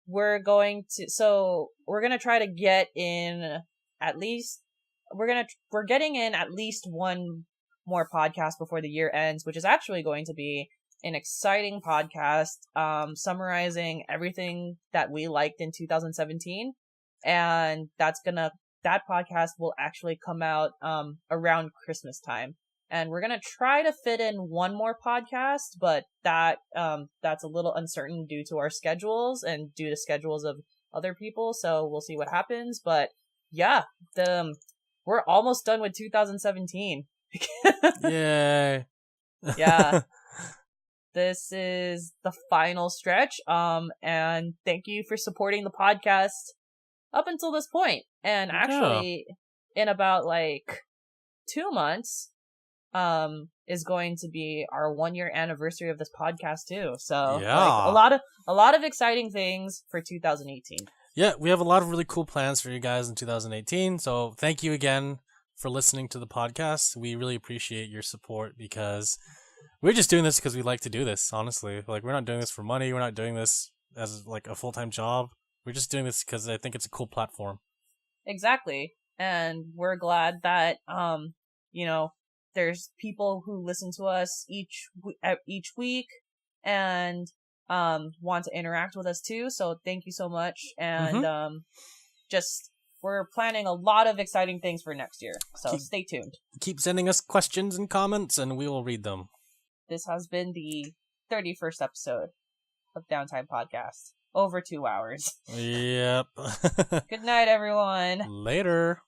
We're gonna try to get in at least we're getting in at least one more podcast before the year ends, which is actually going to be an exciting podcast, summarizing everything that we liked in 2017. And that podcast will actually come out, around Christmas time. And we're going to try to fit in one more podcast, but that's a little uncertain due to our schedules and due to schedules of other people. So we'll see what happens. But yeah, we're almost done with 2017. Yay. Yeah. This is the final stretch. And thank you for supporting the podcast up until this point. And actually, in about 2 months, is going to be our 1-year anniversary of this podcast too. So a lot of exciting things for 2018. Yeah, we have a lot of really cool plans for you guys in 2018. So thank you again for listening to the podcast. We really appreciate your support because we're just doing this because we like to do this, honestly. We're not doing this for money. We're not doing this as a full-time job. We're just doing this because I think it's a cool platform. Exactly. And we're glad that, there's people who listen to us each week and want to interact with us too. So thank you so much. And we're planning a lot of exciting things for next year. So stay tuned. Keep sending us questions and comments and we will read them. This has been the 31st episode of Downtime Podcast. Over 2 hours. Yep. Good night, everyone. Later.